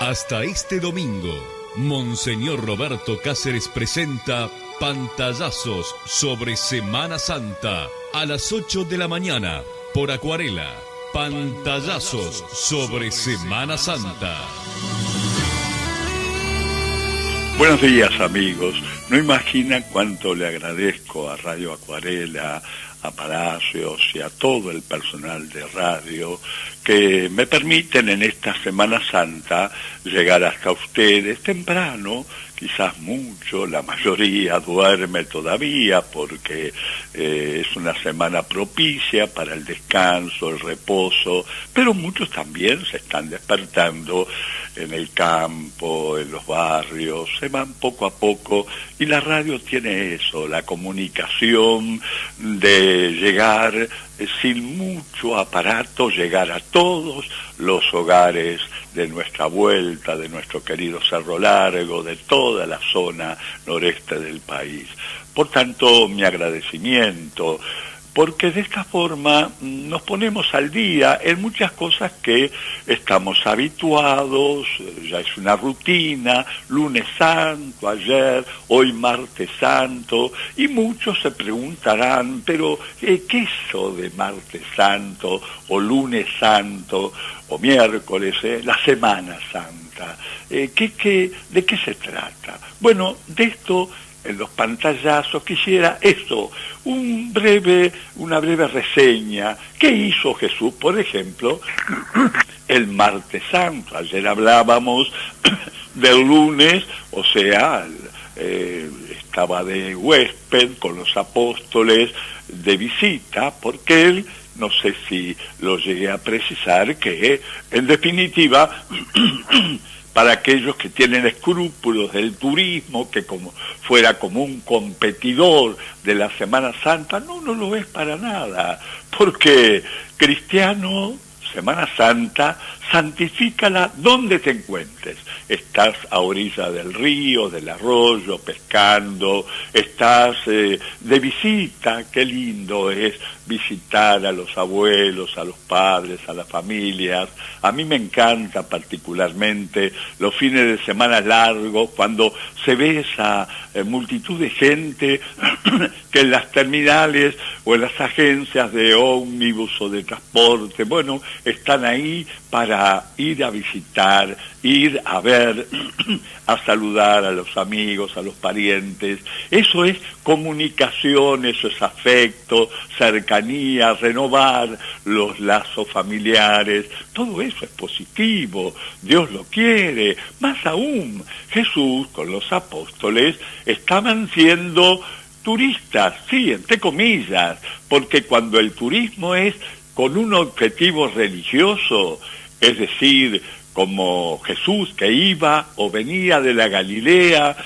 Hasta este domingo, Monseñor Roberto Cáceres presenta Pantallazos sobre Semana Santa a las 8 de la mañana por Acuarela. Pantallazos sobre Semana Santa. Buenos días, amigos. No imaginan cuánto le agradezco a Radio Acuarela, a Palacios y a todo el personal de radio que me permiten en esta Semana Santa llegar hasta ustedes temprano, quizás mucho, la mayoría duerme todavía porque es una semana propicia para el descanso, el reposo, pero muchos también se están despertando en el campo, en los barrios, se van poco a poco, y la radio tiene eso, la comunicación de llegar sin mucho aparato, llegar a todos los hogares de nuestra vuelta, de nuestro querido Cerro Largo, de toda la zona noreste del país. Por tanto, mi agradecimiento, porque de esta forma nos ponemos al día en muchas cosas que estamos habituados, ya es una rutina, lunes santo, ayer, hoy martes santo, y muchos se preguntarán, pero ¿qué es eso de martes santo, o lunes santo, o miércoles, la Semana Santa? ¿De qué se trata? Bueno, de esto en los pantallazos quisiera eso, una breve reseña. ¿Qué hizo Jesús, por ejemplo, el martes santo? Ayer hablábamos del lunes, o sea, estaba de huésped con los apóstoles de visita, porque él, no sé si lo llegué a precisar, que en definitiva para aquellos que tienen escrúpulos del turismo, que como fuera como un competidor de la Semana Santa, no lo es para nada, porque cristiano, Semana Santa, santifícala donde te encuentres. Estás a orilla del río, del arroyo, pescando, estás de visita, qué lindo es visitar a los abuelos, a los padres, a las familias. A mí me encanta particularmente los fines de semana largos, cuando se ve esa multitud de gente que en las terminales o en las agencias de ómnibus o de transporte, bueno, están ahí para ir a visitar, ir a ver, a saludar a los amigos, a los parientes. Eso es comunicación, eso es afecto, cercanía, renovar los lazos familiares. Todo eso es positivo, Dios lo quiere. Más aún, Jesús con los apóstoles estaban siendo turistas, sí, entre comillas, porque cuando el turismo es con un objetivo religioso, es decir, como Jesús que iba o venía de la Galilea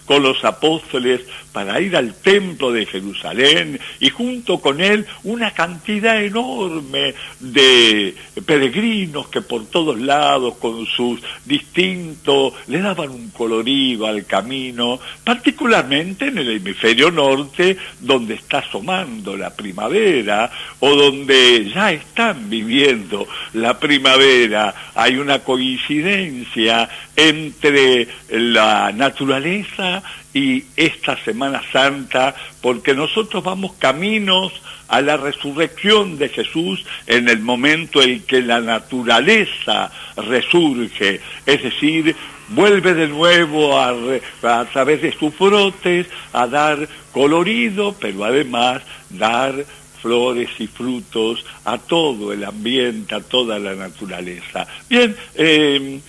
con los apóstoles para ir al templo de Jerusalén, y junto con él una cantidad enorme de peregrinos que por todos lados con sus distintos le daban un colorido al camino, particularmente en el hemisferio norte, donde está asomando la primavera o donde ya están viviendo la primavera. Hay una coincidencia entre la naturaleza y esta Semana Santa, porque nosotros vamos caminos a la resurrección de Jesús en el momento en que la naturaleza resurge, es decir, vuelve de nuevo a través de sus brotes a dar colorido, pero además dar flores y frutos a todo el ambiente, a toda la naturaleza. Bien,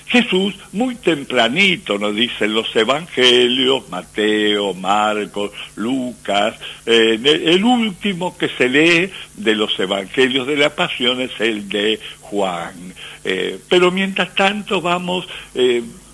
Jesús muy tempranito, nos dicen los evangelios, Mateo, Marcos, Lucas, el último que se lee de los evangelios de la Pasión es el de Juan. Pero mientras tanto vamos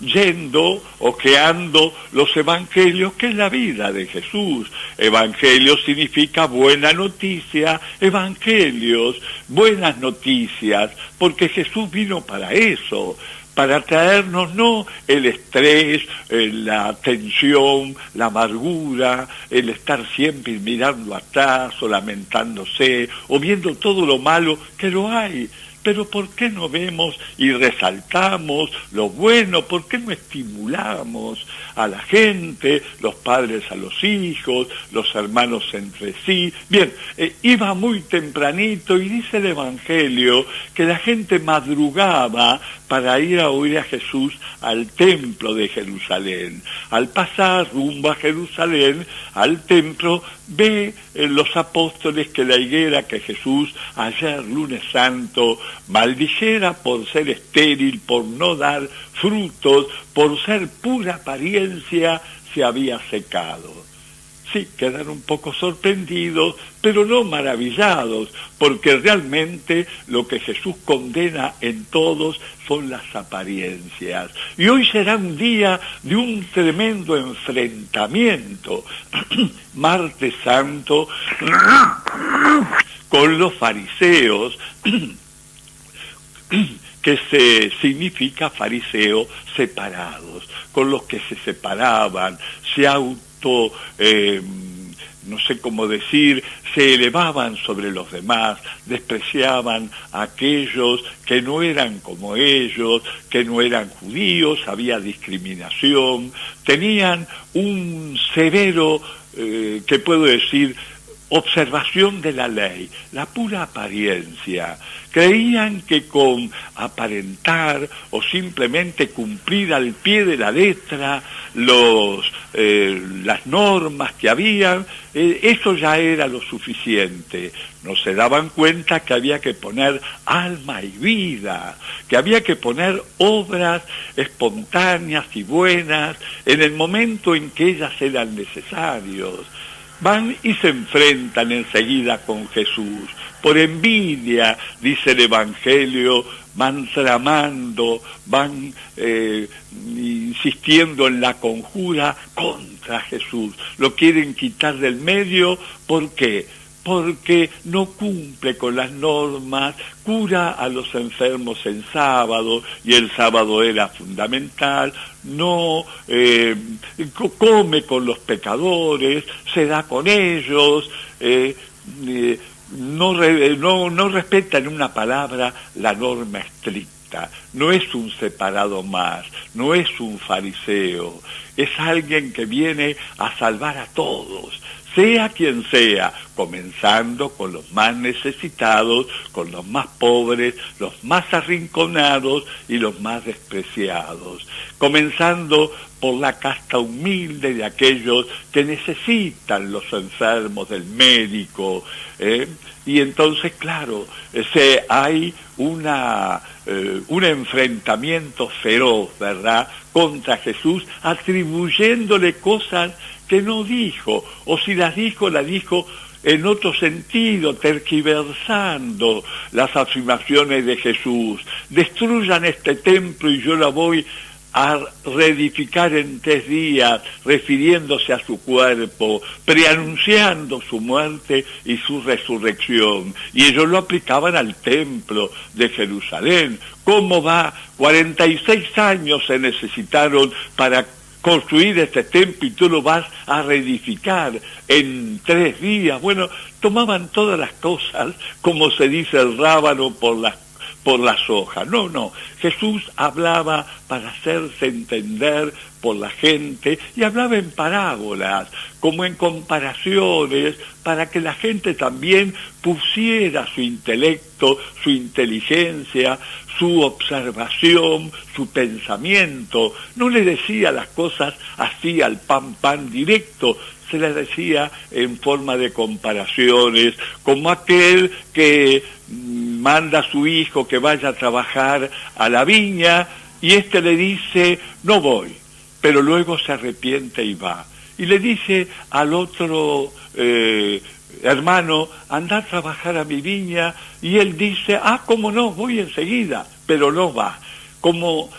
yendo, ojeando los evangelios, que es la vida de Jesús. Evangelio significa buena noticia, evangelios, buenas noticias, porque Jesús vino para eso, para traernos no el estrés, la tensión, la amargura, el estar siempre mirando atrás o lamentándose o viendo todo lo malo, que lo hay. pero ¿por qué no vemos y resaltamos lo bueno? ¿Por qué no estimulamos a la gente, los padres a los hijos, los hermanos entre sí? Bien, iba muy tempranito y dice el Evangelio que la gente madrugaba para ir a oír a Jesús al templo de Jerusalén. Al pasar rumbo a Jerusalén, al templo, ve los apóstoles que la higuera que Jesús ayer lunes santo maldijera por ser estéril, por no dar frutos, por ser pura apariencia, se había secado. Sí, quedan un poco sorprendidos, pero no maravillados, porque realmente lo que Jesús condena en todos son las apariencias. Y hoy será un día de un tremendo enfrentamiento, martes santo, con los fariseos, que significa fariseo separados, con los que se separaban, se no sé cómo decir, se elevaban sobre los demás, despreciaban a aquellos que no eran como ellos, que no eran judíos, había discriminación, tenían un severo, ¿qué puedo decir?, observación de la ley, la pura apariencia. Creían que con aparentar o simplemente cumplir al pie de la letra las normas que habían, eso ya era lo suficiente. No se daban cuenta que había que poner alma y vida, que había que poner obras espontáneas y buenas en el momento en que ellas eran necesarios. Van y se enfrentan enseguida con Jesús. Por envidia, dice el Evangelio, van tramando, van insistiendo en la conjura contra Jesús. Lo quieren quitar del medio, ¿por qué? Porque no cumple con las normas, cura a los enfermos en sábado, y el sábado era fundamental, no come con los pecadores, se da con ellos, no respeta en una palabra la norma estricta. No es un separado más, no es un fariseo, es alguien que viene a salvar a todos, sea quien sea, comenzando con los más necesitados, con los más pobres, los más arrinconados y los más despreciados, comenzando por la casta humilde de aquellos que necesitan los enfermos del médico, y entonces, claro, hay un enfrentamiento feroz, ¿verdad?, contra Jesús, atribuyéndole cosas que no dijo, o si las dijo en otro sentido, tergiversando las afirmaciones de Jesús. Destruyan este templo y yo la voy a reedificar en 3 días, refiriéndose a su cuerpo, preanunciando su muerte y su resurrección. Y ellos lo aplicaban al templo de Jerusalén. ¿Cómo va? 46 años se necesitaron para construir este templo y tú lo vas a reedificar en 3 días. Bueno, tomaban todas las cosas, como se dice el rábano, por las hojas. No, Jesús hablaba para hacerse entender por la gente y hablaba en parábolas, como en comparaciones, para que la gente también pusiera su intelecto, su inteligencia, su observación, su pensamiento. No le decía las cosas así al pan directo, se les decía en forma de comparaciones, como aquel que manda a su hijo que vaya a trabajar a la viña y éste le dice, no voy, pero luego se arrepiente y va. Y le dice al otro hermano, anda a trabajar a mi viña, y él dice, cómo no, voy enseguida, pero no va. Como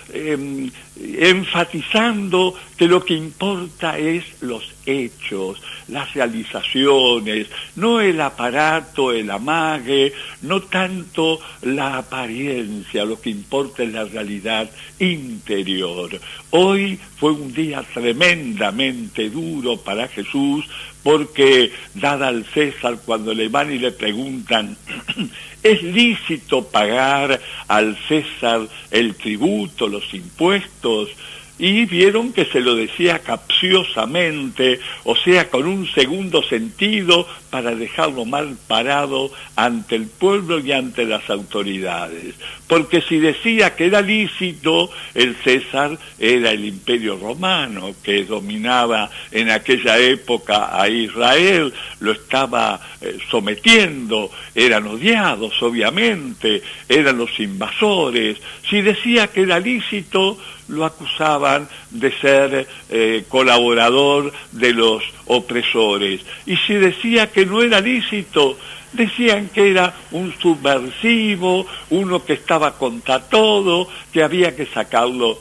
enfatizando que lo que importa es los hechos, las realizaciones, no el aparato, el amague, no tanto la apariencia, lo que importa es la realidad interior. Hoy fue un día tremendamente duro para Jesús, porque dada al César, cuando le van y le preguntan, ¿es lícito pagar al César el tributo, los impuestos? Y vieron que se lo decía capciosamente, o sea, con un segundo sentido para dejarlo mal parado ante el pueblo y ante las autoridades. Porque si decía que era lícito, el César era el Imperio Romano, que dominaba en aquella época a Israel, lo estaba sometiendo, eran odiados, obviamente, eran los invasores. Si decía que era lícito, lo acusaban de ser colaborador de los opresores. Y si decía que no era lícito, decían que era un subversivo, uno que estaba contra todo, que había que sacarlo.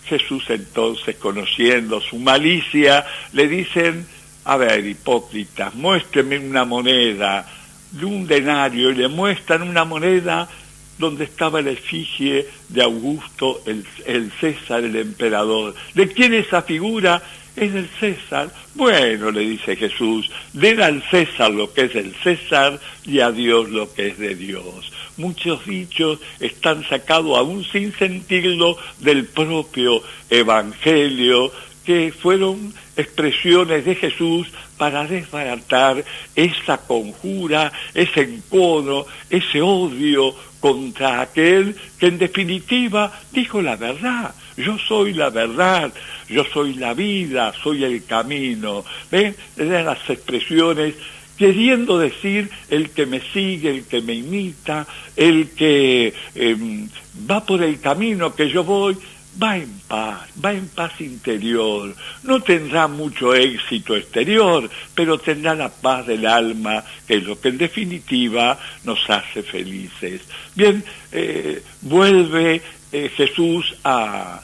Jesús entonces, conociendo su malicia, le dicen, a ver, hipócritas, muéstreme una moneda de un denario, y le muestran una moneda donde estaba la efigie de Augusto, el César, el emperador. ¿De quién es esa figura? Es del César. Bueno, le dice Jesús, den al César lo que es del César y a Dios lo que es de Dios. Muchos dichos están sacados aún sin sentirlo del propio Evangelio, que fueron expresiones de Jesús para desbaratar esa conjura, ese encono, ese odio contra aquel que en definitiva dijo la verdad. Yo soy la verdad, yo soy la vida, soy el camino. ¿Ven? Eran las expresiones queriendo decir el que me sigue, el que me imita, el que va por el camino que yo voy, va en paz interior. No tendrá mucho éxito exterior, pero tendrá la paz del alma, que es lo que en definitiva nos hace felices. Bien, vuelve Jesús a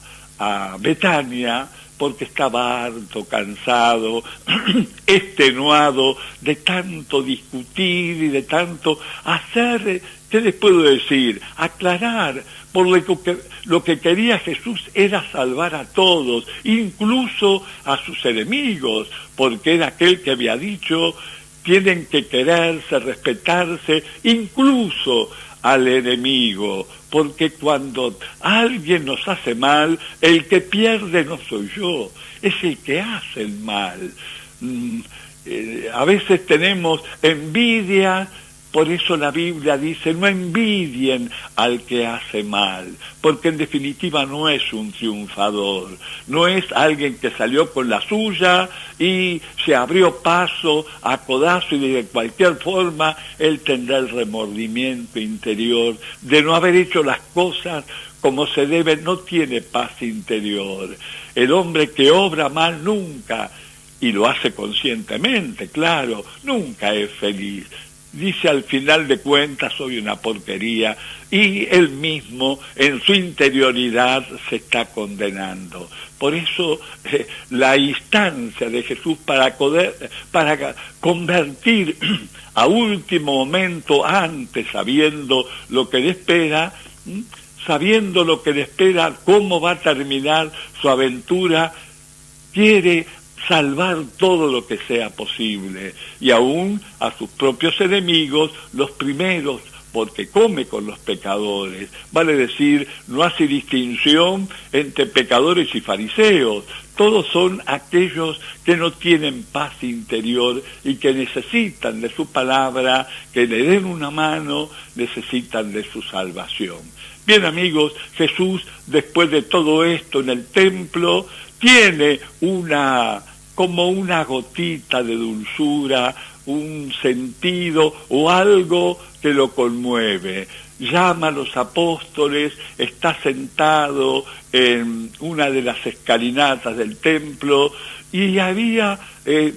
Betania, porque estaba harto, cansado, extenuado de tanto discutir y de tanto hacer, ¿qué les puedo decir? Aclarar, por lo que quería Jesús era salvar a todos, incluso a sus enemigos, porque era aquel que había dicho, tienen que quererse, respetarse, incluso al enemigo, porque cuando alguien nos hace mal, el que pierde no soy yo, es el que hace el mal. A veces tenemos envidia, por eso la Biblia dice, no envidien al que hace mal, porque en definitiva no es un triunfador, no es alguien que salió con la suya y se abrió paso a codazo y de cualquier forma él tendrá el remordimiento interior de no haber hecho las cosas como se debe, no tiene paz interior. El hombre que obra mal nunca, y lo hace conscientemente, claro, nunca es feliz. Dice al final de cuentas, soy una porquería, y él mismo en su interioridad se está condenando. Por eso la instancia de Jesús para convertir a último momento, antes sabiendo lo que le espera, cómo va a terminar su aventura, quiere salvar todo lo que sea posible, y aún a sus propios enemigos, los primeros, porque come con los pecadores. Vale decir, no hace distinción entre pecadores y fariseos. Todos son aquellos que no tienen paz interior y que necesitan de su palabra, que le den una mano, necesitan de su salvación. Bien, amigos, Jesús, después de todo esto en el templo, tiene como una gotita de dulzura, un sentido o algo que lo conmueve. Llama a los apóstoles, está sentado en una de las escalinatas del templo y había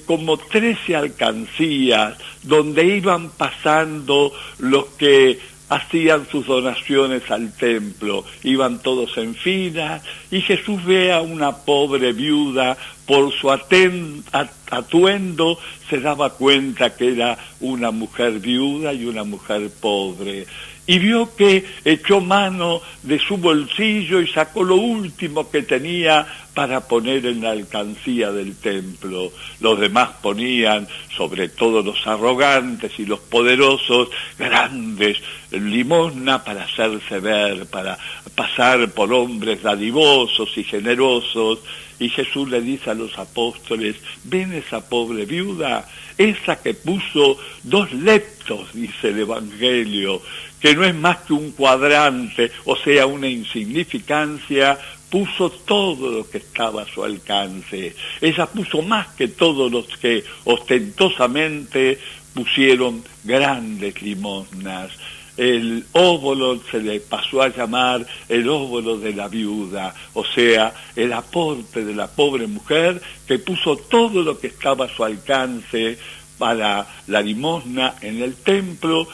como 13 alcancías donde iban pasando los que hacían sus donaciones al templo, iban todos en fila, y Jesús ve a una pobre viuda, por su atuendo se daba cuenta que era una mujer viuda y una mujer pobre, y vio que echó mano de su bolsillo y sacó lo último que tenía para poner en la alcancía del templo. Los demás ponían, sobre todo los arrogantes y los poderosos, grandes limosna para hacerse ver, para pasar por hombres dadivosos y generosos. Y Jesús le dice a los apóstoles: ¿ven esa pobre viuda? Esa que puso 2 leptos, dice el Evangelio, que no es más que un cuadrante, o sea, una insignificancia, puso todo lo que estaba a su alcance. Ella puso más que todos los que ostentosamente pusieron grandes limosnas. El óbolo se le pasó a llamar el óbolo de la viuda, o sea, el aporte de la pobre mujer que puso todo lo que estaba a su alcance para la limosna en el templo.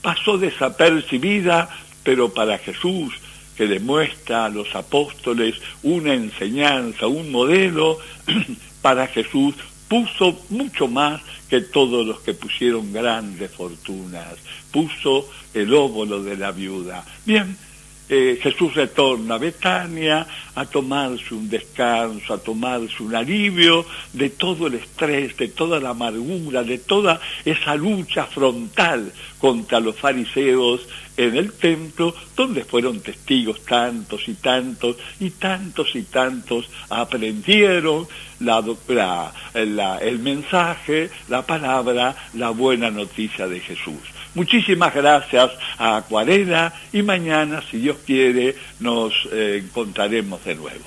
Pasó desapercibida, pero para Jesús, que le muestra a los apóstoles una enseñanza, un modelo, para Jesús puso mucho más que todos los que pusieron grandes fortunas. Puso el óbolo de la viuda. Bien, Jesús retorna a Betania a tomarse un descanso, a tomarse un alivio de todo el estrés, de toda la amargura, de toda esa lucha frontal contra los fariseos en el templo, donde fueron testigos tantos y tantos y tantos y tantos aprendieron el mensaje, la palabra, la buena noticia de Jesús. Muchísimas gracias a Acuarela y mañana, si Dios quiere, nos encontraremos de nuevo.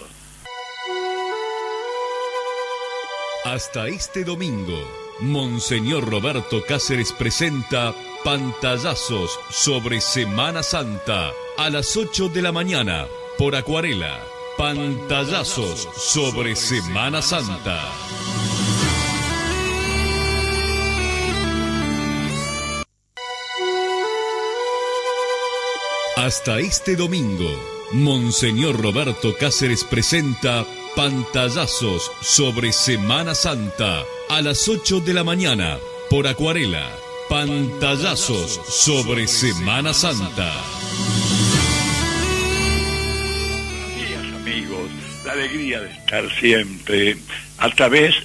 Hasta este domingo, Monseñor Roberto Cáceres presenta Pantallazos sobre Semana Santa a las 8 de la mañana por Acuarela. Pantallazos sobre Semana Santa. Hasta este domingo, Monseñor Roberto Cáceres presenta Pantallazos sobre Semana Santa a las 8 de la mañana por Acuarela. Pantallazos sobre Semana Santa. Buenos días, amigos. La alegría de estar siempre a través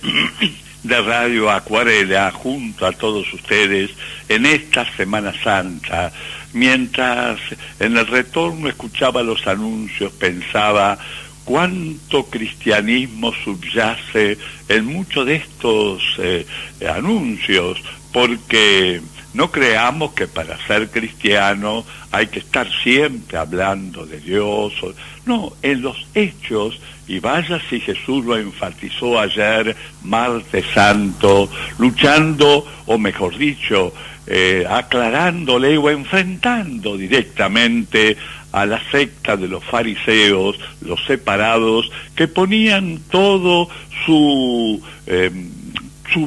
de Radio Acuarela junto a todos ustedes en esta Semana Santa. Mientras en el retorno escuchaba los anuncios, pensaba cuánto cristianismo subyace en muchos de estos anuncios, porque no creamos que para ser cristiano hay que estar siempre hablando de Dios. No, en los hechos, y vaya si Jesús lo enfatizó ayer, martes santo, luchando, o mejor dicho, aclarándole o enfrentando directamente a la secta de los fariseos, los separados, que ponían todo su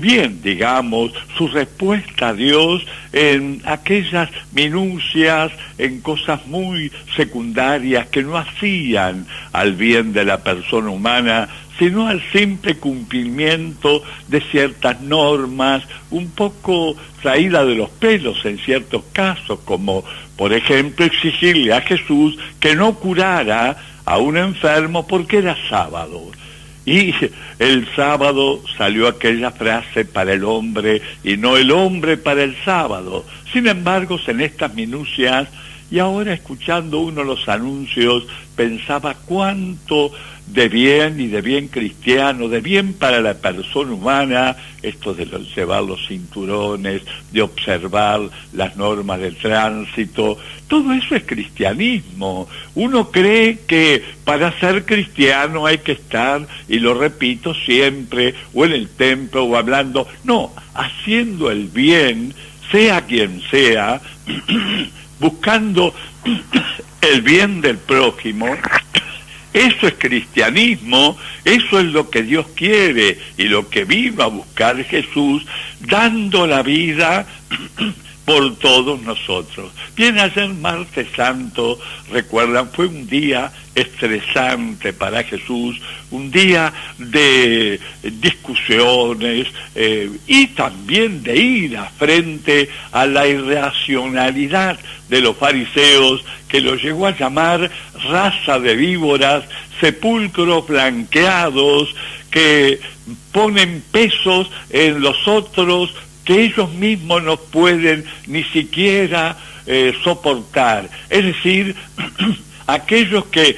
bien, digamos, su respuesta a Dios en aquellas minucias, en cosas muy secundarias que no hacían al bien de la persona humana, sino al simple cumplimiento de ciertas normas, un poco traídas de los pelos en ciertos casos, como por ejemplo exigirle a Jesús que no curara a un enfermo porque era sábado. Y el sábado salió aquella frase para el hombre y no el hombre para el sábado. Sin embargo, en estas minucias, y ahora escuchando uno los anuncios, pensaba cuánto de bien y de bien cristiano, de bien para la persona humana, esto de llevar los cinturones, de observar las normas del tránsito, todo eso es cristianismo. Uno cree que para ser cristiano hay que estar, y lo repito siempre, o en el templo o hablando, no, haciendo el bien, sea quien sea, buscando el bien del prójimo. Eso es cristianismo, eso es lo que Dios quiere y lo que vino a buscar Jesús, dando la vida por todos nosotros. Bien, ayer martes santo, recuerdan, fue un día estresante para Jesús, un día de discusiones y también de ira frente a la irracionalidad de los fariseos, que los llegó a llamar raza de víboras, sepulcros blanqueados, que ponen pesos en los otros que ellos mismos no pueden ni siquiera soportar. Es decir, aquellos que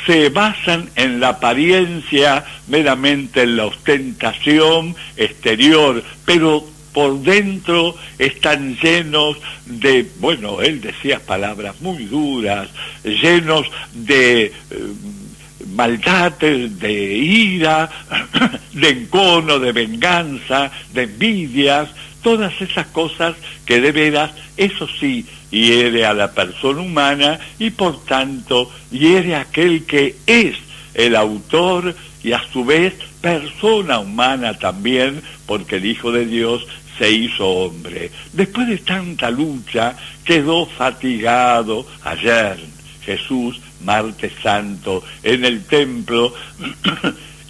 se basan en la apariencia, meramente en la ostentación exterior, pero por dentro están llenos de, bueno, él decía palabras muy duras, llenos de maldades, de ira, de encono, de venganza, de envidias, todas esas cosas que de veras, eso sí, hiere a la persona humana y por tanto hiere a aquel que es el autor y a su vez persona humana también, porque el Hijo de Dios se hizo hombre. Después de tanta lucha quedó fatigado ayer Jesús, martes santo, en el templo,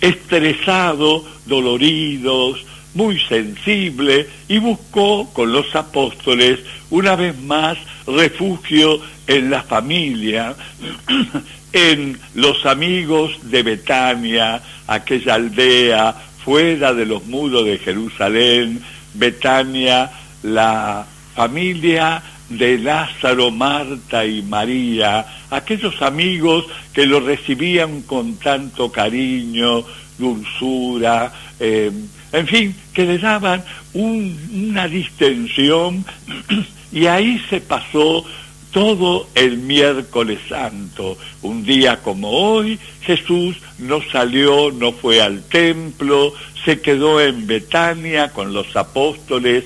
estresado, doloridos, muy sensible, y buscó con los apóstoles una vez más refugio en la familia, en los amigos de Betania, aquella aldea fuera de los muros de Jerusalén. Betania, la familia de Lázaro, Marta y María, aquellos amigos que lo recibían con tanto cariño, dulzura, en fin, que le daban una distensión, y ahí se pasó todo el miércoles santo. Un día como hoy, Jesús no salió, no fue al templo, se quedó en Betania con los apóstoles,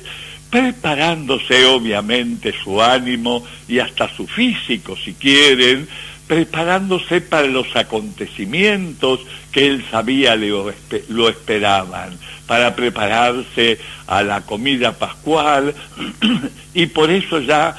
preparándose obviamente su ánimo y hasta su físico, si quieren, preparándose para los acontecimientos que él sabía lo esperaban, para prepararse a la comida pascual, y por eso ya,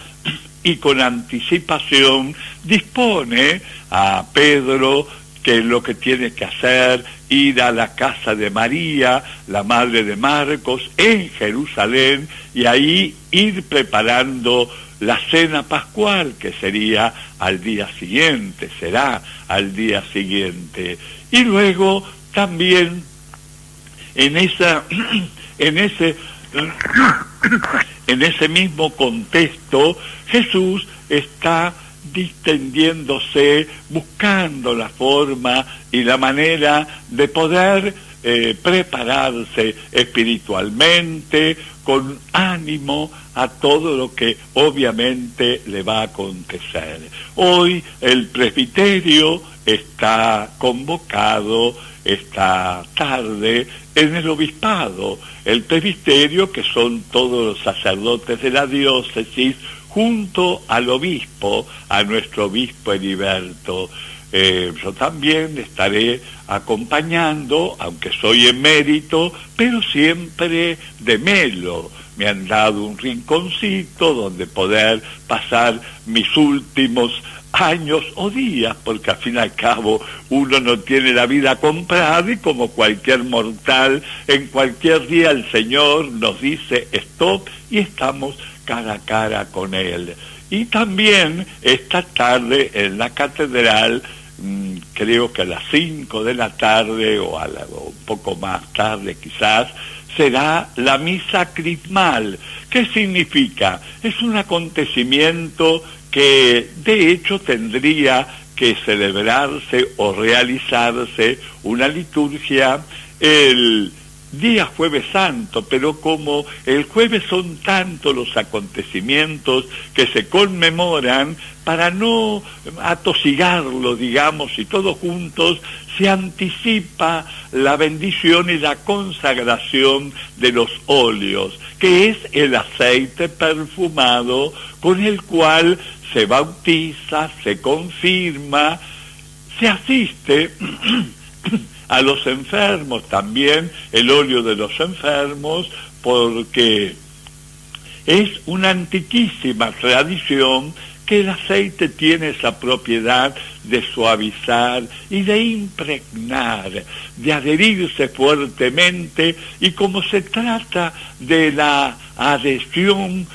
y con anticipación, dispone a Pedro que lo que tiene que hacer, ir a la casa de María, la madre de Marcos, en Jerusalén, y ahí ir preparando la cena pascual, que sería al día siguiente, será al día siguiente. Y luego también en ese mismo contexto, Jesús está distendiéndose, buscando la forma y la manera de poder prepararse espiritualmente, con ánimo a todo lo que obviamente le va a acontecer. Hoy el presbiterio está convocado esta tarde en el obispado. El presbiterio, que son todos los sacerdotes de la diócesis, junto al obispo, a nuestro obispo Heriberto. Yo también estaré acompañando, aunque soy emérito, pero siempre de melo. Me han dado un rinconcito donde poder pasar mis últimos años o días, porque al fin y al cabo uno no tiene la vida comprada, y como cualquier mortal, en cualquier día el Señor nos dice stop y estamos cara a cara con Él. Y también esta tarde en la catedral, creo que a las 5 de la tarde o un poco más tarde quizás, será la misa crismal. ¿Qué significa? Es un acontecimiento que de hecho tendría que celebrarse o realizarse una liturgia el día Jueves Santo, pero como el jueves son tantos los acontecimientos que se conmemoran, para no atosigarlo, digamos, y todos juntos, se anticipa la bendición y la consagración de los óleos, que es el aceite perfumado con el cual se bautiza, se confirma, se asiste a los enfermos también, el óleo de los enfermos, porque es una antiquísima tradición que el aceite tiene esa propiedad de suavizar y de impregnar, de adherirse fuertemente, y como se trata de la adhesión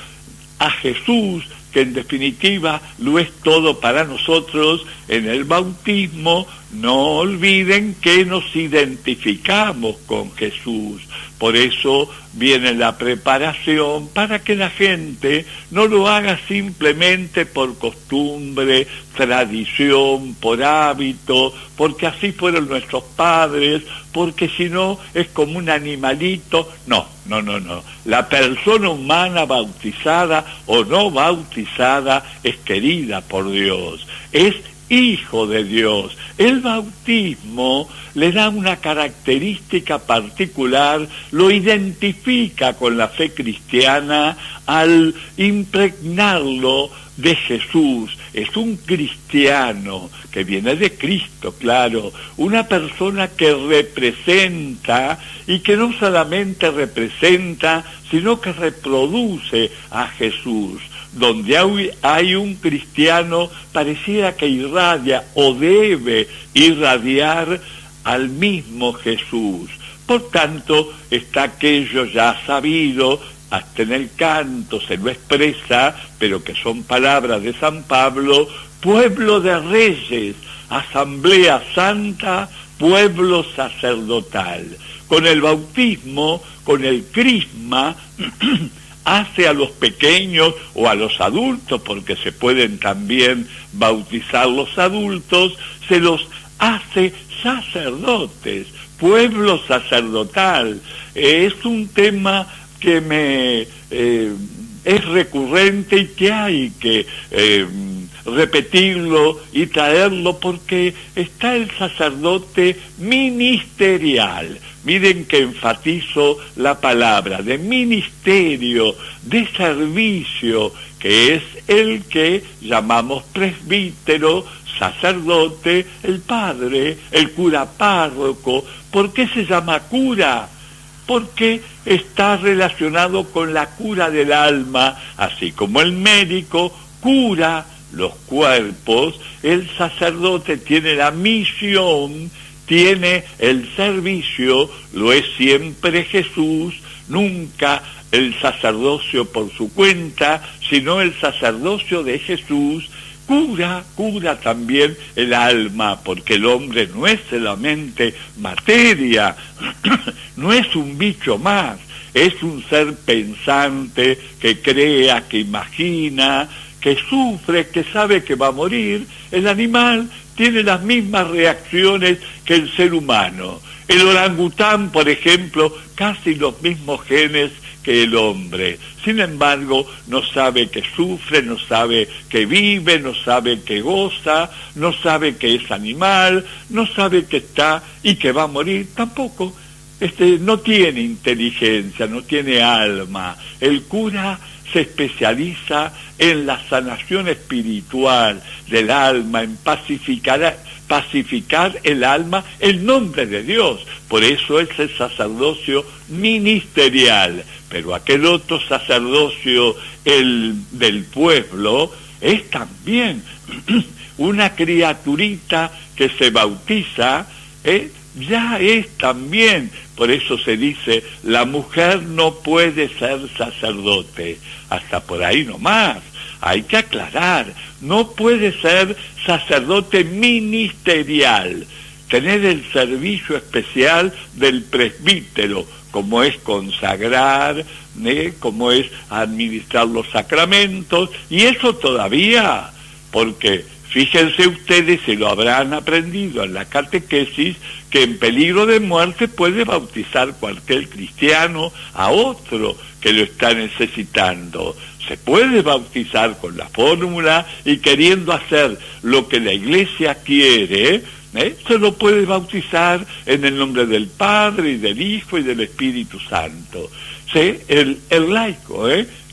a Jesús, que en definitiva lo es todo para nosotros, en el bautismo no olviden que nos identificamos con Jesús. Por eso viene la preparación, para que la gente no lo haga simplemente por costumbre, tradición, por hábito, porque así fueron nuestros padres, porque si no es como un animalito. No. La persona humana, bautizada o no bautizada, es querida por Dios, es hijo de Dios. El bautismo le da una característica particular, lo identifica con la fe cristiana al impregnarlo de Jesús. Es un cristiano que viene de Cristo, claro, una persona que representa, y que no solamente representa, sino que reproduce a Jesús. Donde hay un cristiano, pareciera que irradia o debe irradiar al mismo Jesús. Por tanto, está aquello ya sabido, hasta en el canto se lo expresa, pero que son palabras de San Pablo: pueblo de reyes, asamblea santa, pueblo sacerdotal. Con el bautismo, con el crisma, hace a los pequeños o a los adultos, porque se pueden también bautizar los adultos, se los hace sacerdotes, pueblo sacerdotal. Es un tema que es recurrente y que hay que repetirlo y traerlo, porque está el sacerdote ministerial. Miren que enfatizo la palabra de ministerio, de servicio, que es el que llamamos presbítero, sacerdote, el padre, el cura párroco. ¿Por qué se llama cura? Porque está relacionado con la cura del alma, así como el médico cura los cuerpos. El sacerdote tiene la misión, tiene el servicio, lo es siempre Jesús, nunca el sacerdocio por su cuenta, sino el sacerdocio de Jesús. Cura también el alma, porque el hombre no es solamente materia, no es un bicho más, es un ser pensante que crea, que imagina, que sufre, que sabe que va a morir. El animal tiene las mismas reacciones que el ser humano. El orangután, por ejemplo, casi los mismos genes que el hombre. Sin embargo, no sabe que sufre, no sabe que vive, no sabe que goza, no sabe que es animal, no sabe que está y que va a morir tampoco. No tiene inteligencia, no tiene alma. El cura se especializa en la sanación espiritual del alma, en pacificar el alma en nombre de Dios. Por eso es el sacerdocio ministerial. Pero aquel otro sacerdocio, el del pueblo, es también una criaturita que se bautiza, ya es también. Por eso se dice, la mujer no puede ser sacerdote. Hasta por ahí nomás. Hay que aclarar, no puede ser sacerdote ministerial, tener el servicio especial del presbítero, como es consagrar, como es administrar los sacramentos, y eso todavía, porque fíjense ustedes, se lo habrán aprendido en la catequesis, que en peligro de muerte puede bautizar cualquier cristiano a otro que lo está necesitando. Se puede bautizar con la fórmula y queriendo hacer lo que la Iglesia quiere, se lo puede bautizar en el nombre del Padre y del Hijo y del Espíritu Santo. ¿Sí? El laico,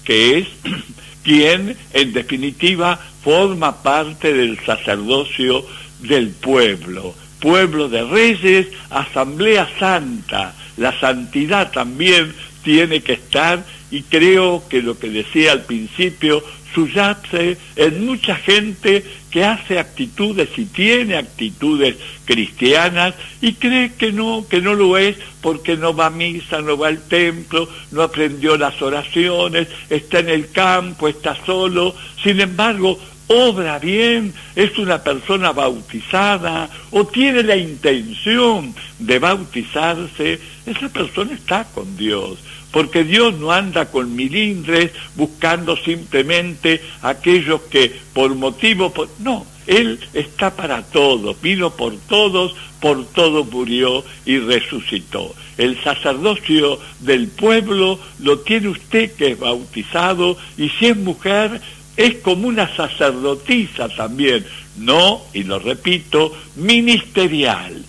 que es quien en definitiva forma parte del sacerdocio del pueblo, pueblo de reyes, asamblea santa. La santidad también tiene que estar, y creo que lo que decía al principio subyace en mucha gente que hace actitudes y tiene actitudes cristianas y cree que no lo es porque no va a misa, no va al templo, no aprendió las oraciones, está en el campo, está solo. Sin embargo, obra bien, es una persona bautizada o tiene la intención de bautizarse, esa persona está con Dios, porque Dios no anda con milindres buscando simplemente aquellos que no, Él está para todos, vino por todos murió y resucitó. El sacerdocio del pueblo lo tiene usted que es bautizado, y si es mujer, es como una sacerdotisa también, no, y lo repito, ministerial,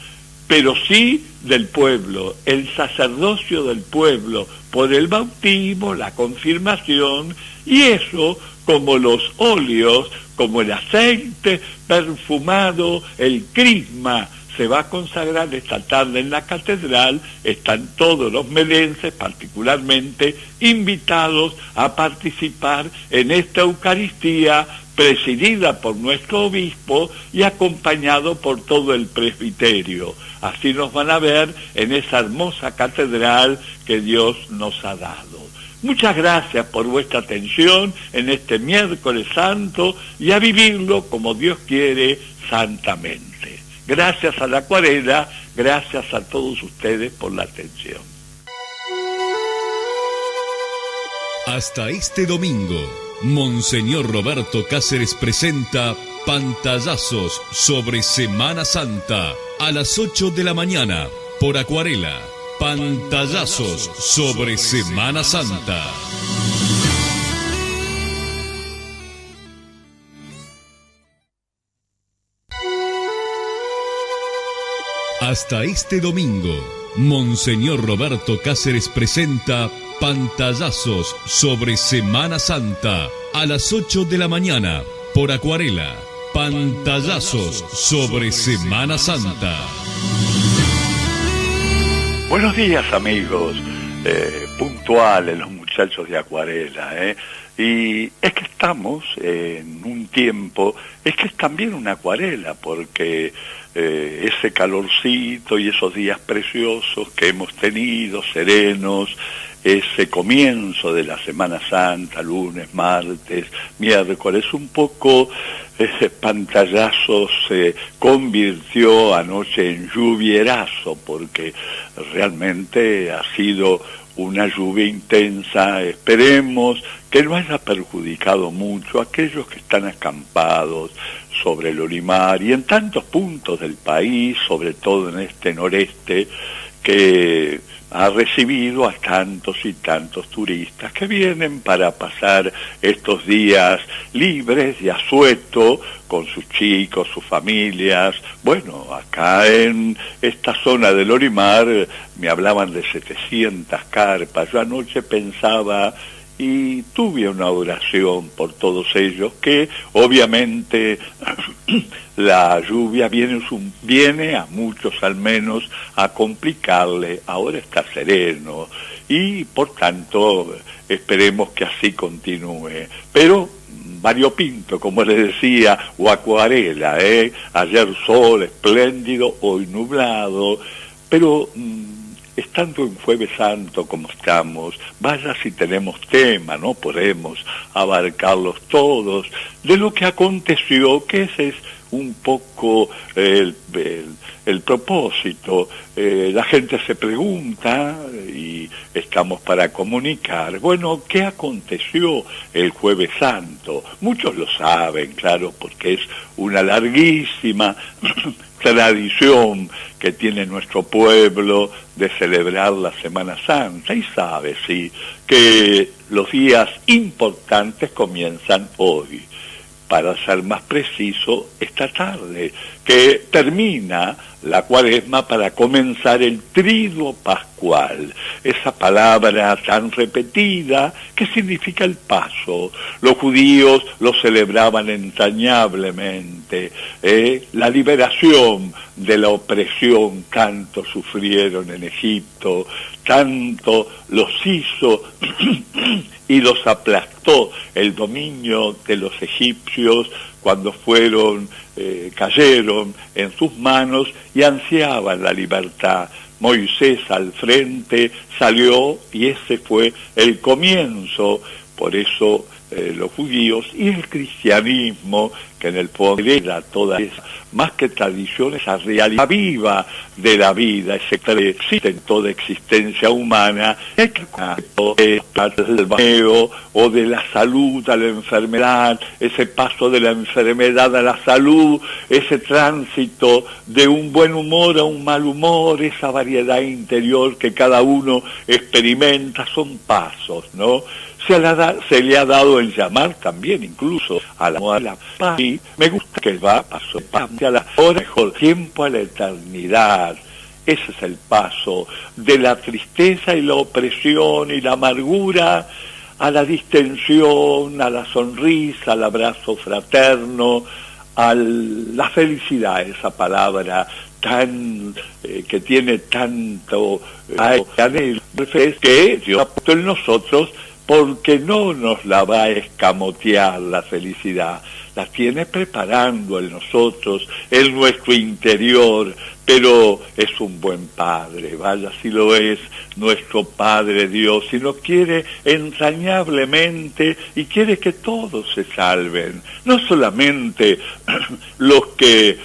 pero sí del pueblo, el sacerdocio del pueblo, por el bautismo, la confirmación, y eso, como los óleos, como el aceite perfumado, el crisma, se va a consagrar esta tarde en la catedral. Están todos los melenses particularmente invitados a participar en esta Eucaristía presidida por nuestro obispo y acompañado por todo el presbiterio. Así nos van a ver en esa hermosa catedral que Dios nos ha dado. Muchas gracias por vuestra atención en este miércoles santo y a vivirlo como Dios quiere, santamente. Gracias a la Acuarela, gracias a todos ustedes por la atención. Hasta este domingo, Monseñor Roberto Cáceres presenta Pantallazos sobre Semana Santa a las 8 de la mañana por Acuarela. Pantallazos sobre Semana Santa. Hasta este domingo, Monseñor Roberto Cáceres presenta Pantallazos sobre Semana Santa a las 8 de la mañana por Acuarela. Pantallazos sobre Semana Santa. Buenos días, amigos, puntuales los muchachos de Acuarela, y es que estamos en un tiempo, es que es también una acuarela, porque ese calorcito y esos días preciosos que hemos tenido, serenos, ese comienzo de la Semana Santa, lunes, martes, miércoles, un poco Pantallazos se convirtió anoche en lluvierazo, porque realmente ha sido una lluvia intensa. Esperemos que no haya perjudicado mucho a aquellos que están acampados sobre el Olimar y en tantos puntos del país, sobre todo en este noreste, que ha recibido a tantos y tantos turistas que vienen para pasar estos días libres de asueto con sus chicos, sus familias. Bueno, acá en esta zona del Olimar me hablaban de 700 carpas. Yo anoche pensaba y tuve una oración por todos ellos, que obviamente la lluvia viene a muchos al menos a complicarle. Ahora está sereno y por tanto esperemos que así continúe, pero variopinto, como les decía, o acuarela, ayer sol espléndido, hoy nublado, pero estando en Jueves Santo como estamos, vaya si tenemos tema, no podemos abarcarlos todos, de lo que aconteció, que ese es un poco el propósito. La gente se pregunta y estamos para comunicar. Bueno, ¿qué aconteció el Jueves Santo? Muchos lo saben, claro, porque es una larguísima tradición que tiene nuestro pueblo de celebrar la Semana Santa, y sabe, sí, que los días importantes comienzan hoy. Para ser más preciso, esta tarde, que termina la Cuaresma para comenzar el Triduo Pascual, esa palabra tan repetida que significa el paso. Los judíos lo celebraban entrañablemente, la liberación de la opresión, tanto sufrieron en Egipto, tanto los hizo y los aplastó el dominio de los egipcios cuando cayeron en sus manos y ansiaban la libertad. Moisés al frente salió y ese fue el comienzo. Por eso los judíos y el cristianismo, que en el fondo era toda esa, más que tradición, esa realidad viva de la vida, ese que existe en toda existencia humana, del vacío o de la salud a la enfermedad, ese paso de la enfermedad a la salud, ese tránsito de un buen humor a un mal humor, esa variedad interior que cada uno experimenta, son pasos, ¿no? Se le ha dado el llamar también incluso a la paz. Y me gusta que va paso a la hora, mejor tiempo a la eternidad. Ese es el paso de la tristeza y la opresión y la amargura a la distensión, a la sonrisa, al abrazo fraterno, a la felicidad, esa palabra tan que tiene tanto anhelo, que Dios ha puesto en nosotros, porque no nos la va a escamotear la felicidad, la tiene preparando en nosotros, en nuestro interior, pero es un buen Padre, vaya si lo es, nuestro Padre Dios, y nos quiere entrañablemente y quiere que todos se salven, no solamente los que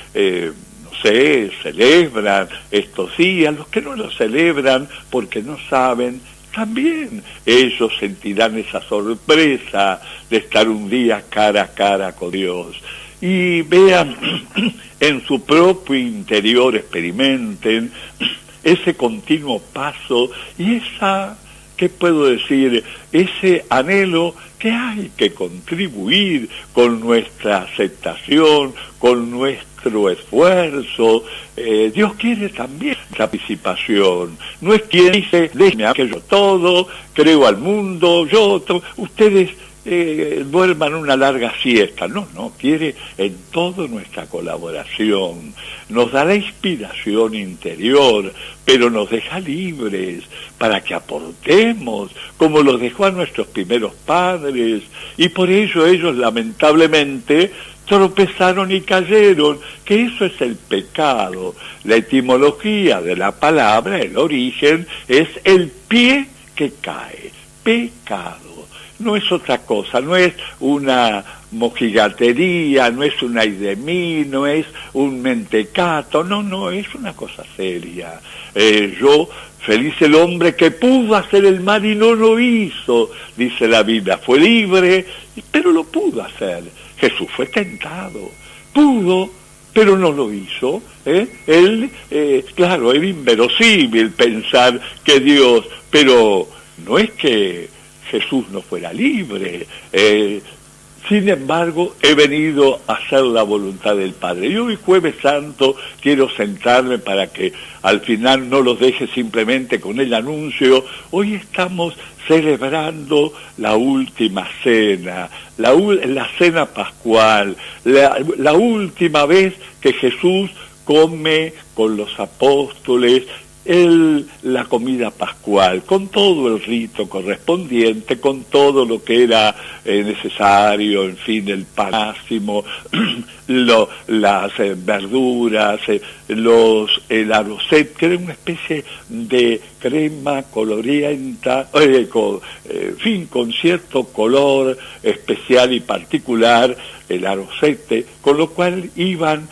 celebran estos días, los que no los celebran porque no saben. También ellos sentirán esa sorpresa de estar un día cara a cara con Dios. Y vean, en su propio interior experimenten ese continuo paso y ¿qué puedo decir? Ese anhelo que hay que contribuir con nuestra aceptación, con nuestro esfuerzo. Dios quiere también la participación. No es quien dice, déjeme que yo todo, creo al mundo, ustedes duerman una larga siesta. No, quiere en todo nuestra colaboración. Nos da la inspiración interior, pero nos deja libres para que aportemos, como los dejó a nuestros primeros padres, y por ello ellos lamentablemente tropezaron y cayeron, que eso es el pecado. La etimología de la palabra, el origen, es el pie que cae, pecado. No es otra cosa, no es una mojigatería, no es un ay de mí, no es un mentecato, no, es una cosa seria. Feliz el hombre que pudo hacer el mal y no lo hizo, dice la Biblia, fue libre, pero lo pudo hacer. Jesús fue tentado, pudo, pero no lo hizo. Claro, era inverosímil pensar que Dios, pero no es que Jesús no fuera libre. Sin embargo, he venido a hacer la voluntad del Padre. Y hoy, Jueves Santo, quiero sentarme para que al final no los deje simplemente con el anuncio. Hoy estamos celebrando la última cena, la cena pascual, la última vez que Jesús come con los apóstoles la comida pascual, con todo el rito correspondiente, con todo lo que era necesario, en fin, el pan máximo, las verduras, el arrocet, que era una especie de crema colorienta, con cierto color especial y particular, el arrocete, con lo cual iban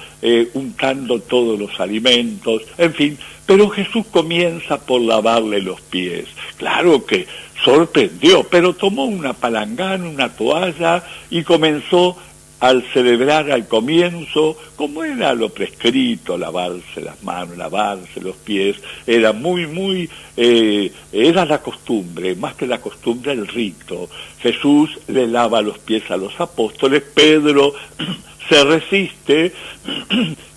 untando todos los alimentos, en fin. Pero Jesús comienza por lavarle los pies. Claro que sorprendió, pero tomó una palangana, una toalla y comenzó al celebrar al comienzo, como era lo prescrito, lavarse las manos, lavarse los pies, era era la costumbre, más que la costumbre, el rito. Jesús le lava los pies a los apóstoles, Pedro se resiste,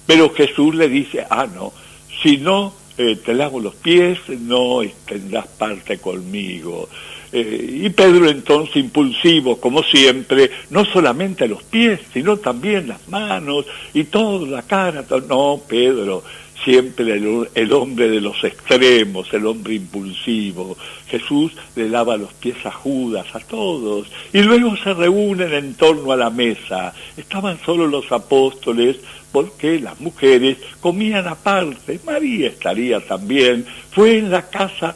Pero Jesús le dice, no, si no te lavo los pies, no tendrás parte conmigo. Y Pedro entonces, impulsivo, como siempre, no solamente los pies, sino también las manos y toda la cara. No, Pedro, siempre el hombre de los extremos, el hombre impulsivo. Jesús le lava los pies a Judas, a todos, y luego se reúnen en torno a la mesa. Estaban solo los apóstoles, porque las mujeres comían aparte. María estaría también. Fue en la casa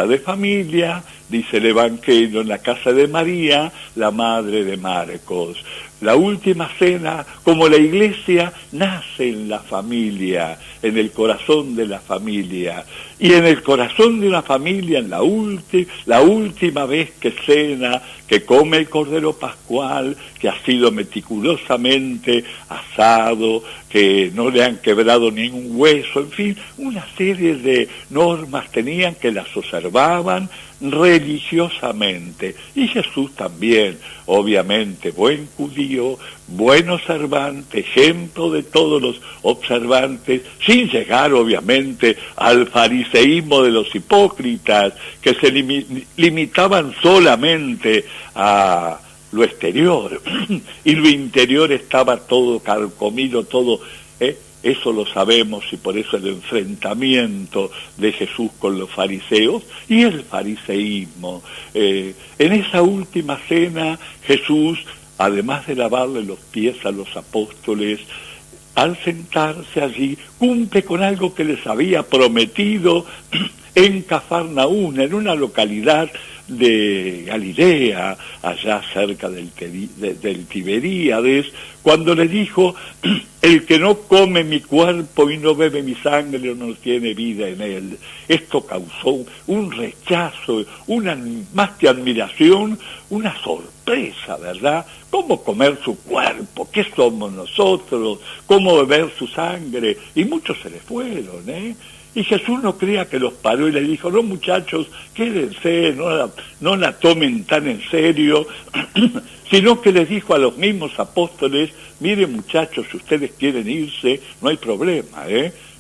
de familia, dice el Evangelio, en la casa de María, la madre de Marcos. La última cena, como la iglesia, nace en la familia, en el corazón de la familia. Y en el corazón de una familia, en la última vez que cena, que come el Cordero Pascual, que ha sido meticulosamente asado, que no le han quebrado ningún hueso, en fin, una serie de normas tenían que las observaban religiosamente. Y Jesús también, obviamente, buen judío, buen observante, ejemplo de todos los observantes, sin llegar obviamente al fariseísmo de los hipócritas, que se limitaban solamente a lo exterior, y lo interior estaba todo carcomido, todo... Eso lo sabemos, y por eso el enfrentamiento de Jesús con los fariseos y el fariseísmo. En esa última cena, Jesús, además de lavarle los pies a los apóstoles, al sentarse allí, cumple con algo que les había prometido en Cafarnaún, en una localidad de Galilea, allá cerca del Tiberíades, cuando le dijo, el que no come mi cuerpo y no bebe mi sangre no tiene vida en él. Esto causó un rechazo, más que admiración, una sorpresa, ¿verdad? ¿Cómo comer su cuerpo? ¿Qué somos nosotros? ¿Cómo beber su sangre? Y muchos se le fueron, Y Jesús no crea que los paró y le dijo, no muchachos, quédense, no la tomen tan en serio, sino que les dijo a los mismos apóstoles, miren muchachos, si ustedes quieren irse, no hay problema,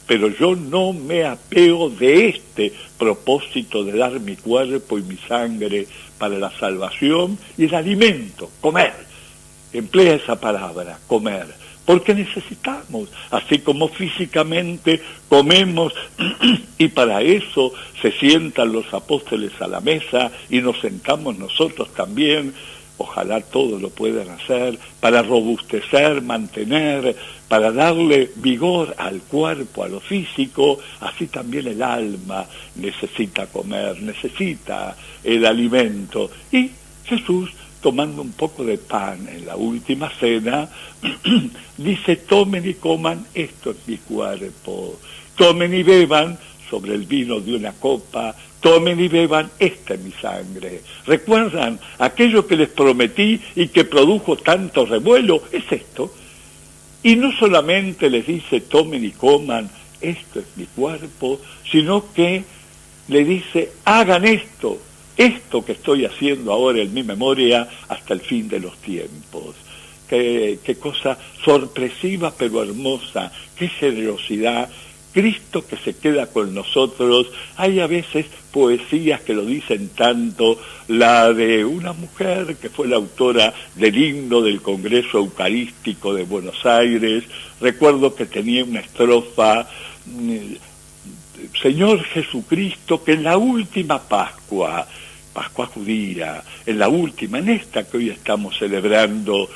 pero yo no me apego de este propósito de dar mi cuerpo y mi sangre para la salvación y el alimento, comer. Emplea esa palabra, comer. Porque necesitamos, así como físicamente comemos, y para eso se sientan los apóstoles a la mesa y nos sentamos nosotros también, ojalá todos lo puedan hacer, para robustecer, mantener, para darle vigor al cuerpo, a lo físico, así también el alma necesita comer, necesita el alimento. Y Jesús, tomando un poco de pan en la última cena, dice, tomen y coman, esto es mi cuerpo. Tomen y beban sobre el vino de una copa, tomen y beban, esta es mi sangre. ¿Recuerdan aquello que les prometí y que produjo tanto revuelo? Es esto. Y no solamente les dice, tomen y coman, esto es mi cuerpo, sino que le dice, hagan esto que estoy haciendo ahora en mi memoria hasta el fin de los tiempos. Qué cosa sorpresiva pero hermosa, qué generosidad. Cristo que se queda con nosotros. Hay a veces poesías que lo dicen tanto, la de una mujer que fue la autora del himno del Congreso Eucarístico de Buenos Aires. Recuerdo que tenía una estrofa, Señor Jesucristo, que en la última Pascua judía, en la última, en esta que hoy estamos celebrando,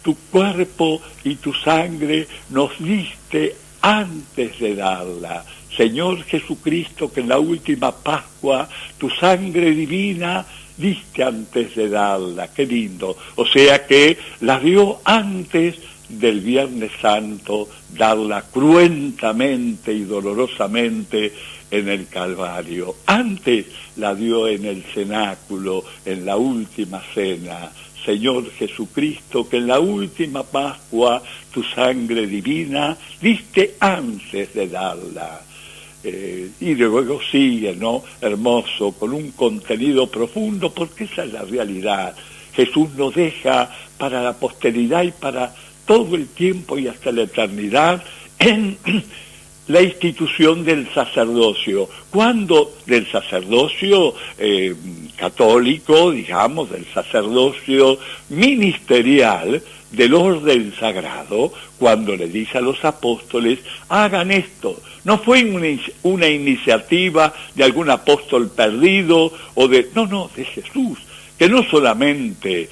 tu cuerpo y tu sangre nos diste antes de darla. Señor Jesucristo, que en la última Pascua tu sangre divina diste antes de darla. Qué lindo. O sea que la dio antes del Viernes Santo, darla cruentamente y dolorosamente en el Calvario. Antes la dio en el cenáculo, en la última cena. Señor Jesucristo, que en la última Pascua tu sangre divina diste antes de darla. Y luego sigue, ¿no? Hermoso, con un contenido profundo, porque esa es la realidad. Jesús nos deja para la posteridad y para todo el tiempo y hasta la eternidad en la institución del sacerdocio. ¿Cuándo? Del sacerdocio católico, digamos, del sacerdocio ministerial, del orden sagrado, cuando le dice a los apóstoles, hagan esto. No fue una iniciativa de algún apóstol perdido, o de Jesús, que no solamente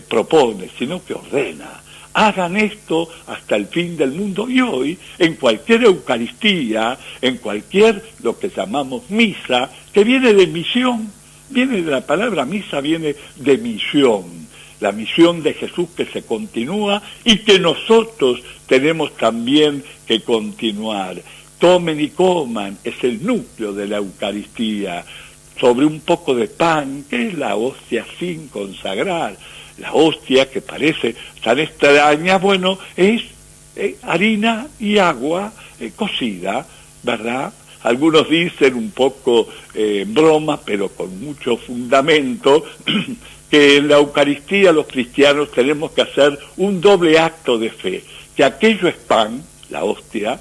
propone, sino que ordena. Hagan esto hasta el fin del mundo. Y hoy, en cualquier Eucaristía, en cualquier, lo que llamamos misa, que viene de misión, viene de la palabra misa, viene de misión. La misión de Jesús que se continúa y que nosotros tenemos también que continuar. Tomen y coman, es el núcleo de la Eucaristía, sobre un poco de pan, que es la hostia sin consagrar. La hostia, que parece tan extraña, bueno, es harina y agua cocida, ¿verdad? Algunos dicen un poco en broma, pero con mucho fundamento, que en la Eucaristía los cristianos tenemos que hacer un doble acto de fe, que aquello es pan, la hostia,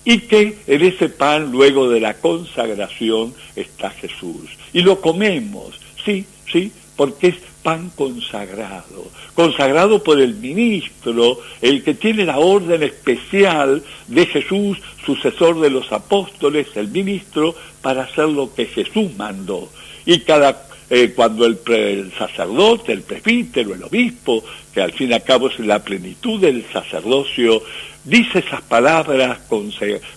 y que en ese pan, luego de la consagración, está Jesús. Y lo comemos, sí, porque es pan consagrado, consagrado por el ministro, el que tiene la orden especial de Jesús, sucesor de los apóstoles, el ministro, para hacer lo que Jesús mandó. Y cuando el sacerdote, el presbítero, el obispo, que al fin y al cabo es la plenitud del sacerdocio, dice esas palabras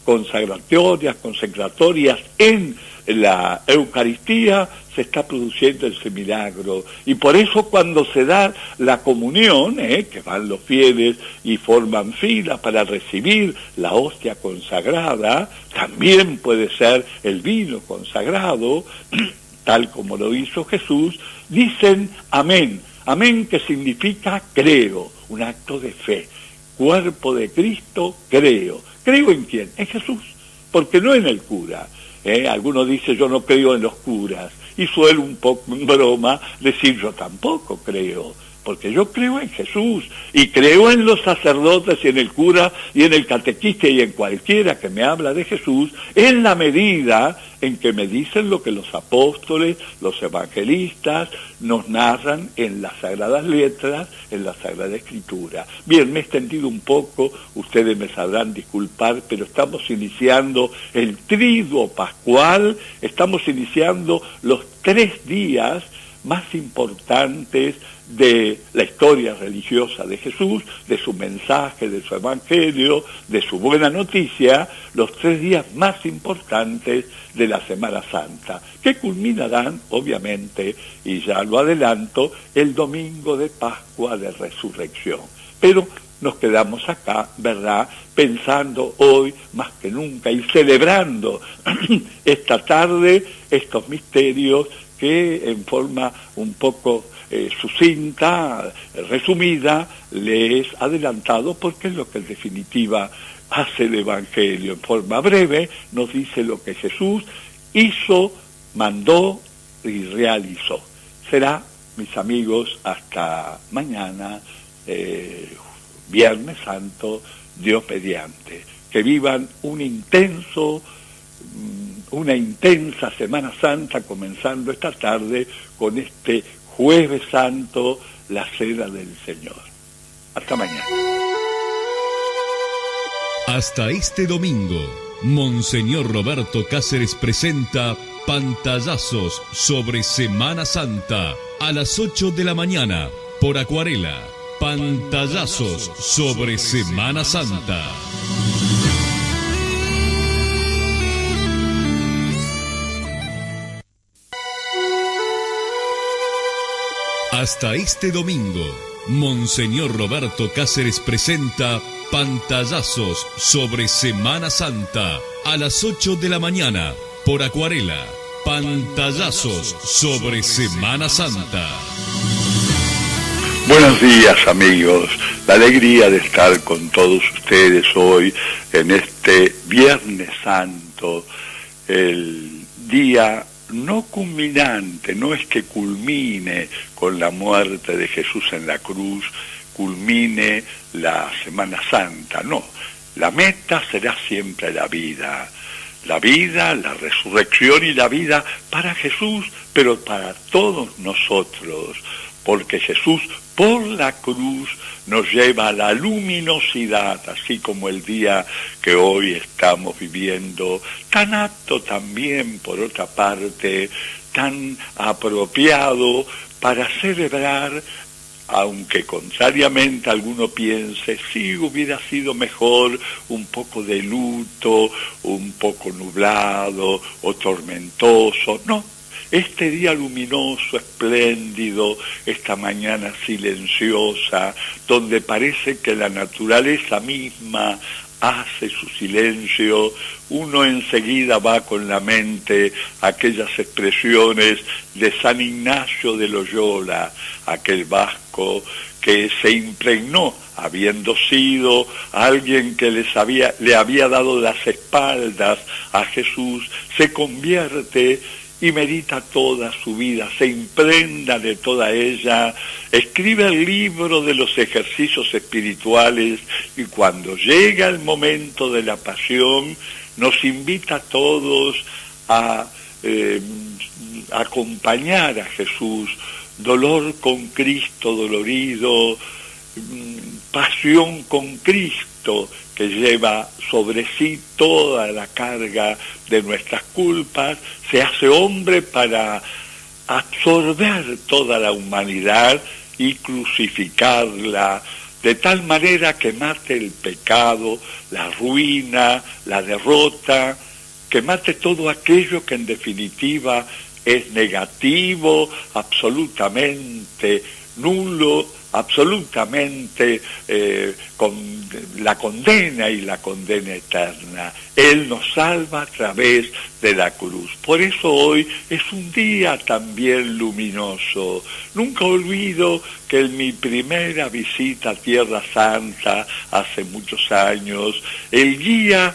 consecratorias en la Eucaristía, se está produciendo ese milagro. Y por eso cuando se da la comunión, que van los fieles y forman fila para recibir la hostia consagrada, también puede ser el vino consagrado, tal como lo hizo Jesús, dicen amén. Amén, que significa creo, un acto de fe. Cuerpo de Cristo, creo. ¿Creo en quién? En Jesús, porque no en el cura. Algunos dicen yo no creo en los curas, y suelo un poco en broma decir yo tampoco creo, porque yo creo en Jesús, y creo en los sacerdotes y en el cura y en el catequista y en cualquiera que me habla de Jesús, en la medida en que me dicen lo que los apóstoles, los evangelistas nos narran en las Sagradas Letras, en la Sagrada Escritura. Bien, me he extendido un poco, ustedes me sabrán disculpar, pero estamos iniciando el Triduo Pascual, estamos iniciando los 3 días más importantes de la historia religiosa de Jesús, de su mensaje, de su evangelio, de su buena noticia, los 3 días más importantes de la Semana Santa, que culminarán, obviamente, y ya lo adelanto, el domingo de Pascua de Resurrección. Pero nos quedamos acá, ¿verdad?, pensando hoy más que nunca y celebrando esta tarde estos misterios que en forma un poco sucinta, resumida, le es adelantado, porque es lo que en definitiva hace el Evangelio. En forma breve nos dice lo que Jesús hizo, mandó y realizó. Será, mis amigos, hasta mañana, Viernes Santo, Dios mediante. Que vivan una intensa Semana Santa, comenzando esta tarde con este Jueves Santo, la Cena del Señor. Hasta mañana. Hasta este domingo, Monseñor Roberto Cáceres presenta Pantallazos sobre Semana Santa a las 8 de la mañana por Acuarela. Pantallazos sobre Semana Santa. Hasta este domingo, Monseñor Roberto Cáceres presenta Pantallazos sobre Semana Santa a las 8 de la mañana por Acuarela. Pantallazos sobre Semana Santa. Buenos días, amigos. La alegría de estar con todos ustedes hoy en este Viernes Santo, el día no culminante, no es que culmine con la muerte de Jesús en la cruz, culmine la Semana Santa, no. La meta será siempre la vida, la resurrección y la vida para Jesús, pero para todos nosotros, porque Jesús por la cruz nos lleva a la luminosidad, así como el día que hoy estamos viviendo, tan apto también, por otra parte, tan apropiado para celebrar, aunque contrariamente alguno piense, sí hubiera sido mejor un poco de luto, un poco nublado o tormentoso. No, este día luminoso, espléndido, esta mañana silenciosa, donde parece que la naturaleza misma hace su silencio, uno enseguida va con la mente a aquellas expresiones de San Ignacio de Loyola, aquel vasco que se impregnó, habiendo sido alguien que le había dado las espaldas a Jesús, se convierte y medita toda su vida, se impregna de toda ella, escribe el libro de los ejercicios espirituales y cuando llega el momento de la pasión nos invita a todos a acompañar a Jesús, dolor con Cristo dolorido, pasión con Cristo que lleva sobre sí toda la carga de nuestras culpas, se hace hombre para absorber toda la humanidad y crucificarla, de tal manera que mate el pecado, la ruina, la derrota, que mate todo aquello que en definitiva es negativo, absolutamente nulo, absolutamente con la condena y la condena eterna. Él nos salva a través de la cruz. Por eso hoy es un día también luminoso. Nunca olvido que en mi primera visita a Tierra Santa, hace muchos años, el guía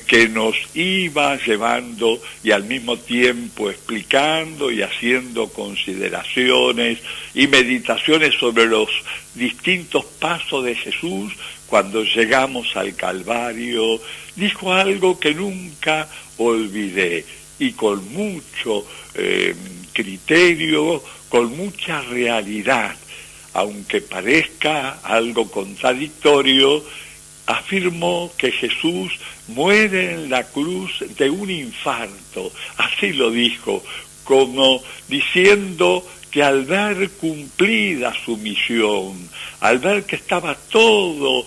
que nos iba llevando y al mismo tiempo explicando y haciendo consideraciones y meditaciones sobre los distintos pasos de Jesús cuando llegamos al Calvario, dijo algo que nunca olvidé y con mucho criterio, con mucha realidad, aunque parezca algo contradictorio, afirmó que Jesús muere en la cruz de un infarto, así lo dijo, como diciendo que al ver cumplida su misión, al ver que estaba todo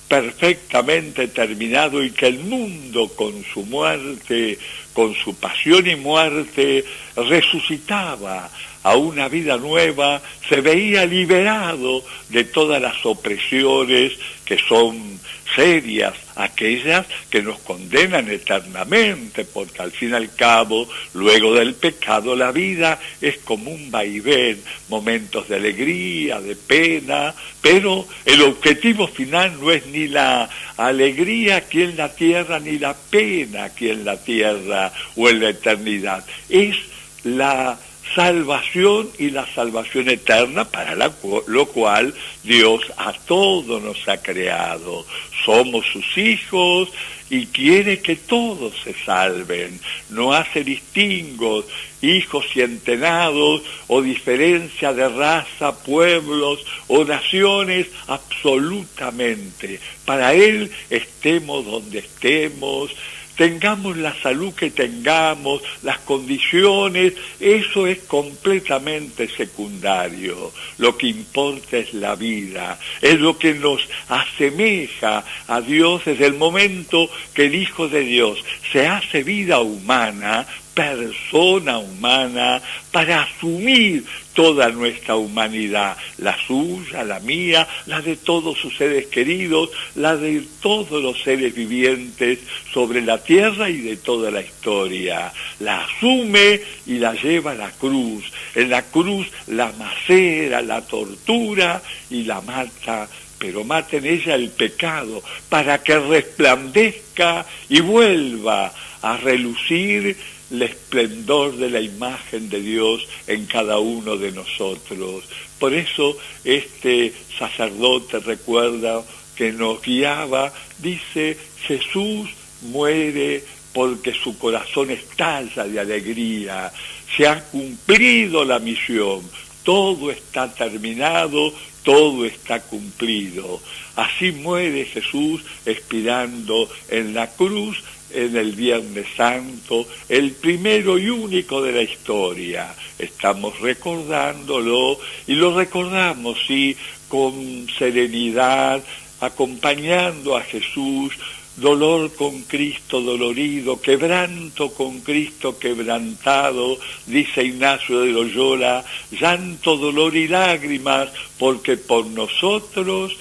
perfectamente terminado y que el mundo con su muerte, con su pasión y muerte, resucitaba a una vida nueva, se veía liberado de todas las opresiones que son serias, aquellas que nos condenan eternamente, porque al fin y al cabo, luego del pecado, la vida es como un vaivén, momentos de alegría, de pena, pero el objetivo final no es ni la alegría aquí en la tierra, ni la pena aquí en la tierra o en la eternidad, es la salvación y la salvación eterna, para lo cual Dios a todos nos ha creado. Somos sus hijos y quiere que todos se salven. No hace distingos, hijos y entenados, o diferencia de raza, pueblos o naciones, absolutamente. Para Él estemos donde estemos, tengamos la salud que tengamos, las condiciones, eso es completamente secundario. Lo que importa es la vida, es lo que nos asemeja a Dios desde el momento que el Hijo de Dios se hace vida humana, persona humana, para asumir toda nuestra humanidad, la suya, la mía, la de todos sus seres queridos, la de todos los seres vivientes sobre la tierra y de toda la historia. La asume y la lleva a la cruz. En la cruz la macera, la tortura y la mata, pero mata en ella el pecado para que resplandezca y vuelva a relucir el esplendor de la imagen de Dios en cada uno de nosotros. Por eso este sacerdote recuerda que nos guiaba, dice: Jesús muere porque su corazón estalla de alegría, se ha cumplido la misión, todo está terminado, todo está cumplido. Así muere Jesús expirando en la cruz en el Viernes Santo, el primero y único de la historia. Estamos recordándolo y lo recordamos, sí, con serenidad, acompañando a Jesús. Dolor con Cristo dolorido, quebranto con Cristo quebrantado, dice Ignacio de Loyola, llanto, dolor y lágrimas, porque por nosotros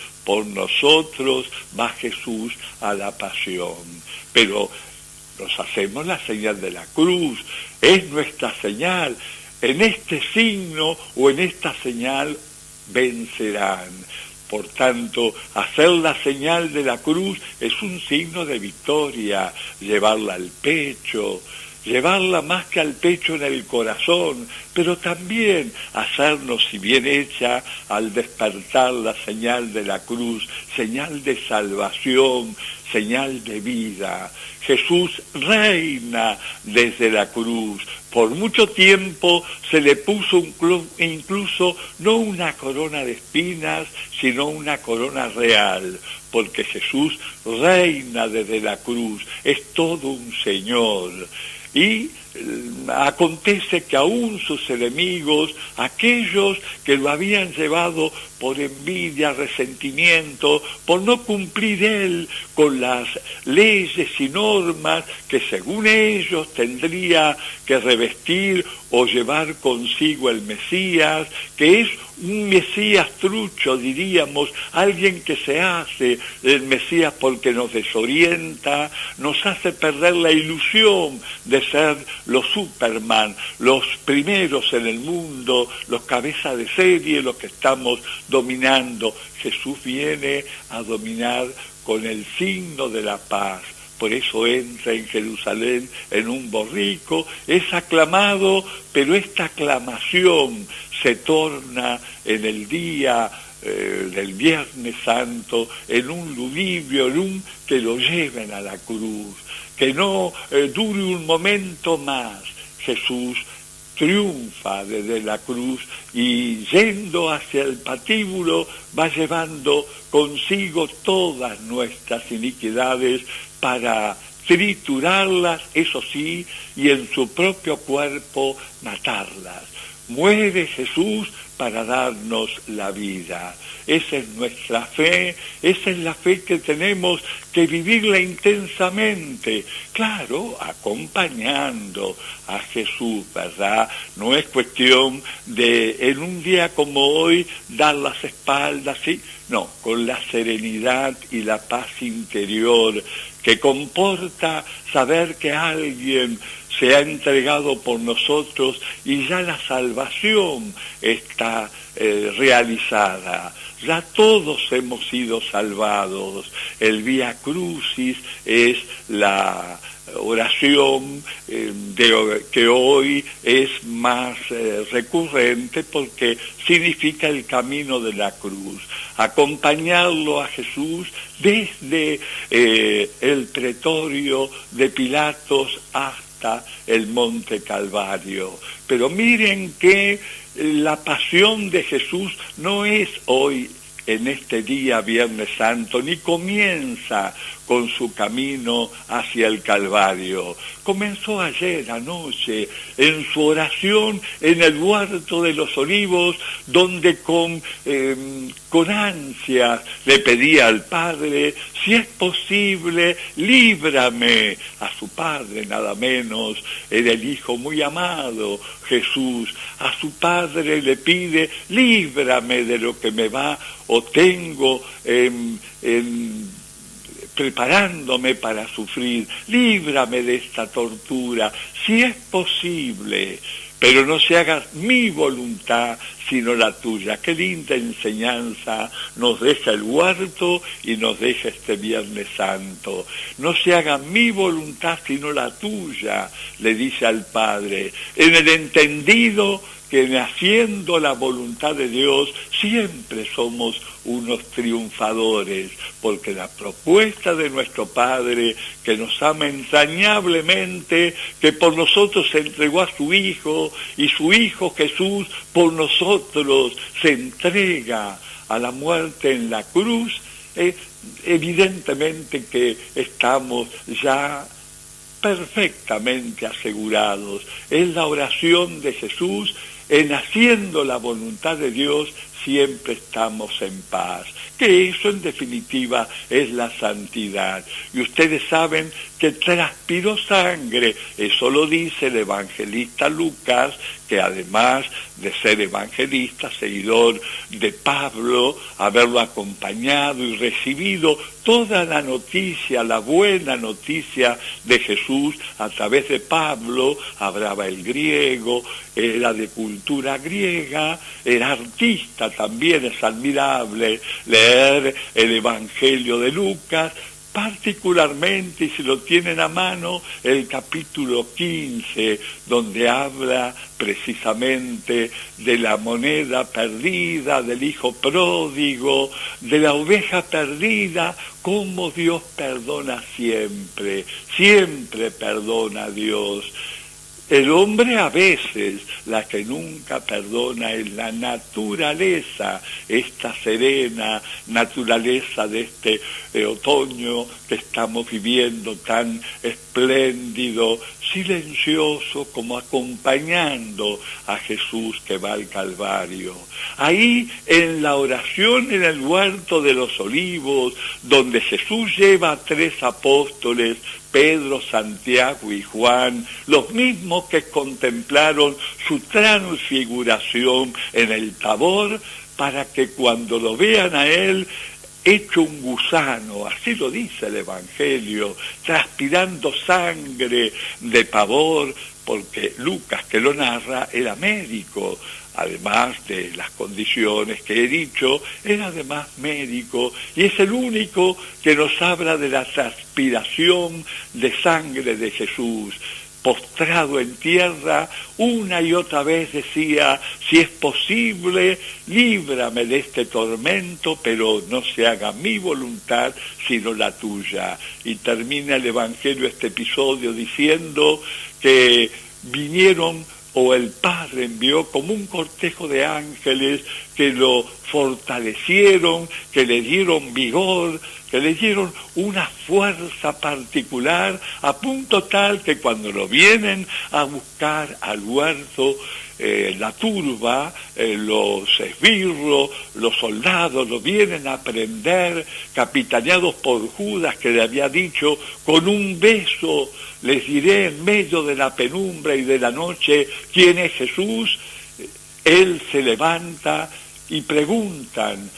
va Jesús a la pasión. Pero nos hacemos la señal de la cruz, es nuestra señal. En este signo o en esta señal vencerán. Por tanto, hacer la señal de la cruz es un signo de victoria, llevarla al pecho, llevarla más que al pecho en el corazón, pero también hacernos, si bien hecha, al despertar la señal de la cruz, señal de salvación, señal de vida. Jesús reina desde la cruz. Por mucho tiempo se le puso incluso no una corona de espinas, sino una corona real, porque Jesús reina desde la cruz, es todo un Señor. Y acontece que aún sus enemigos, aquellos que lo habían llevado por envidia, resentimiento, por no cumplir él con las leyes y normas que según ellos tendría que revestir o llevar consigo el Mesías, que es un Mesías trucho, diríamos, alguien que se hace el Mesías porque nos desorienta, nos hace perder la ilusión de ser los Superman, los primeros en el mundo, los cabezas de serie, los que estamos dominando. Jesús viene a dominar con el signo de la paz. Por eso entra en Jerusalén en un borrico, es aclamado, pero esta aclamación se torna en el día del Viernes Santo en un ludibrio, en un que lo lleven a la cruz, que no dure un momento más. Jesús triunfa desde la cruz y yendo hacia el patíbulo va llevando consigo todas nuestras iniquidades para triturarlas, eso sí, y en su propio cuerpo matarlas. Muere Jesús para darnos la vida. Esa es nuestra fe, esa es la fe que tenemos que vivirla intensamente. Claro, acompañando a Jesús, ¿verdad? No es cuestión de en un día como hoy dar las espaldas, ¿sí? No, con la serenidad y la paz interior que comporta saber que alguien se ha entregado por nosotros y ya la salvación está realizada. Ya todos hemos sido salvados. El Vía Crucis es la oración que hoy es más recurrente porque significa el camino de la cruz. Acompañarlo a Jesús desde el pretorio de Pilatos hasta el Monte Calvario. Pero miren que la pasión de Jesús no es hoy, en este día Viernes Santo, ni comienza con su camino hacia el Calvario. Comenzó ayer anoche en su oración en el huerto de los Olivos, donde con ansias le pedía al Padre, si es posible, líbrame. A su Padre nada menos, era el Hijo muy amado, Jesús. A su Padre le pide, líbrame de lo que me va o tengo preparándome para sufrir, líbrame de esta tortura, si es posible. pero no se haga mi voluntad, sino la tuya. Qué linda enseñanza nos deja el huerto y nos deja este Viernes Santo. No se haga mi voluntad, sino la tuya, le dice al Padre, en el entendido que haciendo la voluntad de Dios siempre somos unos triunfadores, porque la propuesta de nuestro Padre, que nos ama entrañablemente, que por nosotros se entregó a su Hijo, y su Hijo Jesús por nosotros se entrega a la muerte en la cruz, evidentemente que estamos ya perfectamente asegurados. Es la oración de Jesús, en haciendo la voluntad de Dios siempre estamos en paz, que eso en definitiva es la santidad. Y ustedes saben que transpiró sangre, eso lo dice el evangelista Lucas, que además de ser evangelista, seguidor de Pablo, haberlo acompañado y recibido toda la noticia, la buena noticia de Jesús a través de Pablo, hablaba el griego, era de cultura griega, era artista también, es admirable leer el Evangelio de Lucas, particularmente, y si lo tienen a mano, el capítulo 15, donde habla precisamente de la moneda perdida, del hijo pródigo, de la oveja perdida, cómo Dios perdona siempre, siempre perdona a Dios. El hombre a veces, la que nunca perdona es la naturaleza, esta serena naturaleza de este otoño que estamos viviendo tan espléndido, silencioso, como acompañando a Jesús que va al Calvario. Ahí en la oración en el huerto de los Olivos, donde Jesús lleva a 3 apóstoles, Pedro, Santiago y Juan, los mismos que contemplaron su transfiguración en el Tabor, para que cuando lo vean a él hecho un gusano, así lo dice el Evangelio, transpirando sangre de pavor, porque Lucas, que lo narra, era médico, además de las condiciones que he dicho, era además médico, y es el único que nos habla de la transpiración de sangre de Jesús. Postrado en tierra, una y otra vez decía, si es posible, líbrame de este tormento, pero no se haga mi voluntad, sino la tuya. Y termina el Evangelio este episodio diciendo que vinieron, o el Padre envió como un cortejo de ángeles que lo fortalecieron, que le dieron vigor, que le dieron una fuerza particular, a punto tal que cuando lo vienen a buscar al huerto, la turba, los esbirros, los soldados lo vienen a prender, capitaneados por Judas, que le había dicho, con un beso les diré en medio de la penumbra y de la noche quién es Jesús. Él se levanta y preguntan,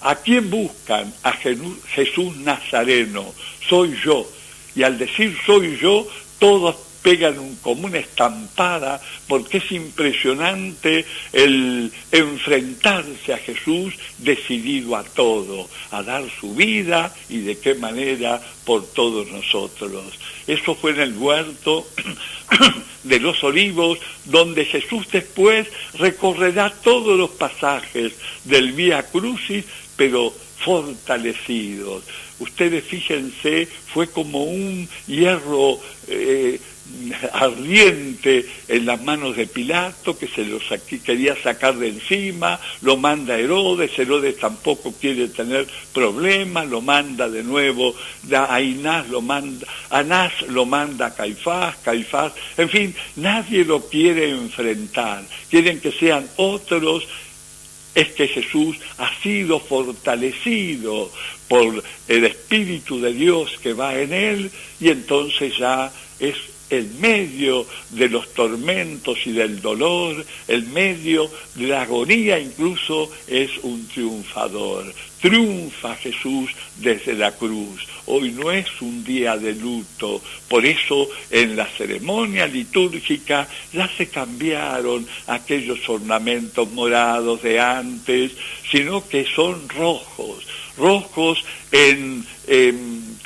¿a quién buscan? A Jesús Nazareno, soy yo. Y al decir soy yo, todos pegan como una estampada, porque es impresionante el enfrentarse a Jesús decidido a todo, a dar su vida y de qué manera por todos nosotros. Eso fue en el huerto de los Olivos, donde Jesús después recorrerá todos los pasajes del Vía Crucis, pero fortalecidos. Ustedes fíjense, fue como un hierro ardiente en las manos de Pilato, que se lo quería sacar de encima, lo manda Herodes tampoco quiere tener problemas, lo manda de nuevo a Anás lo manda a Caifás, en fin, nadie lo quiere enfrentar, quieren que sean otros. Es que Jesús ha sido fortalecido por el Espíritu de Dios que va en él, y entonces ya es en medio de los tormentos y del dolor, en medio de la agonía incluso, es un triunfador. Triunfa Jesús desde la cruz. Hoy no es un día de luto, por eso en la ceremonia litúrgica ya se cambiaron aquellos ornamentos morados de antes, sino que son rojos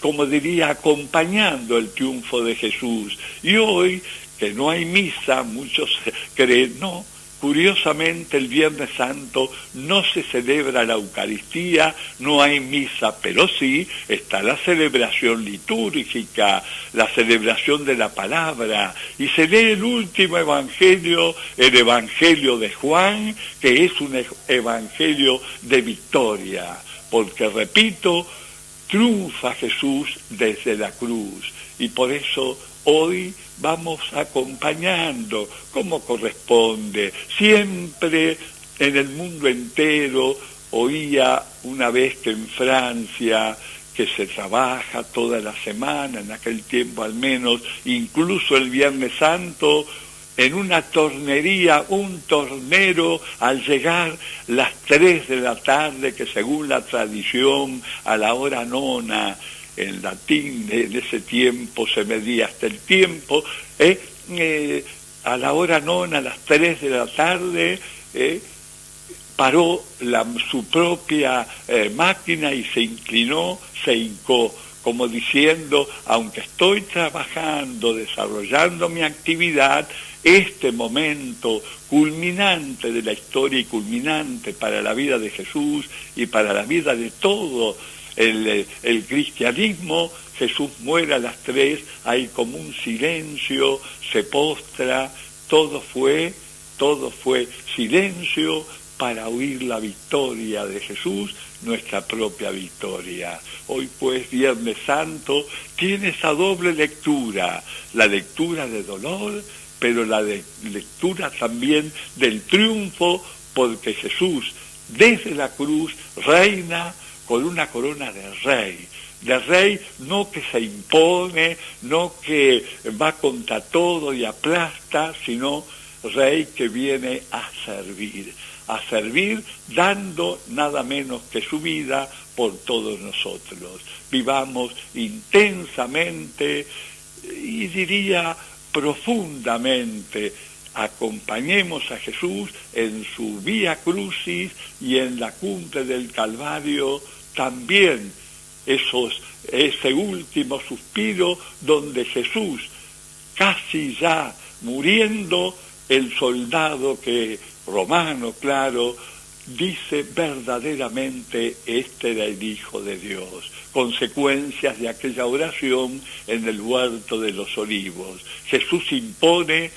como diría, acompañando el triunfo de Jesús. Y hoy, que no hay misa, muchos creen, no. Curiosamente, el Viernes Santo no se celebra la Eucaristía, no hay misa, pero sí está la celebración litúrgica, la celebración de la palabra, y se lee el último evangelio, el Evangelio de Juan, que es un evangelio de victoria, porque, repito, triunfa Jesús desde la cruz, y por eso hoy vamos acompañando como corresponde. Siempre en el mundo entero oía una vez que en Francia, que se trabaja toda la semana, en aquel tiempo al menos, incluso el Viernes Santo, en una tornería, un tornero, al llegar las 3 de la tarde, que según la tradición, a la hora nona, en latín en ese tiempo se medía hasta el tiempo, a la hora nona, a las 3 de la tarde, paró su propia máquina y se inclinó, se hincó, como diciendo, aunque estoy trabajando, desarrollando mi actividad, este momento culminante de la historia y culminante para la vida de Jesús y para la vida de todo el cristianismo, Jesús muere a las 3, hay como un silencio, se postra, todo fue silencio para oír la victoria de Jesús, nuestra propia victoria. Hoy pues, Viernes Santo, tiene esa doble lectura, la lectura de dolor, pero la lectura también del triunfo, porque Jesús desde la cruz reina con una corona de rey no que se impone, no que va contra todo y aplasta, sino rey que viene a servir dando nada menos que su vida por todos nosotros. Vivamos intensamente y diría profundamente, acompañemos a Jesús en su Vía Crucis y en la cumbre del Calvario también, ese último suspiro donde Jesús, casi ya muriendo, el soldado romano, claro, dice verdaderamente, este era el Hijo de Dios. Consecuencias de aquella oración en el huerto de los olivos. Jesús impone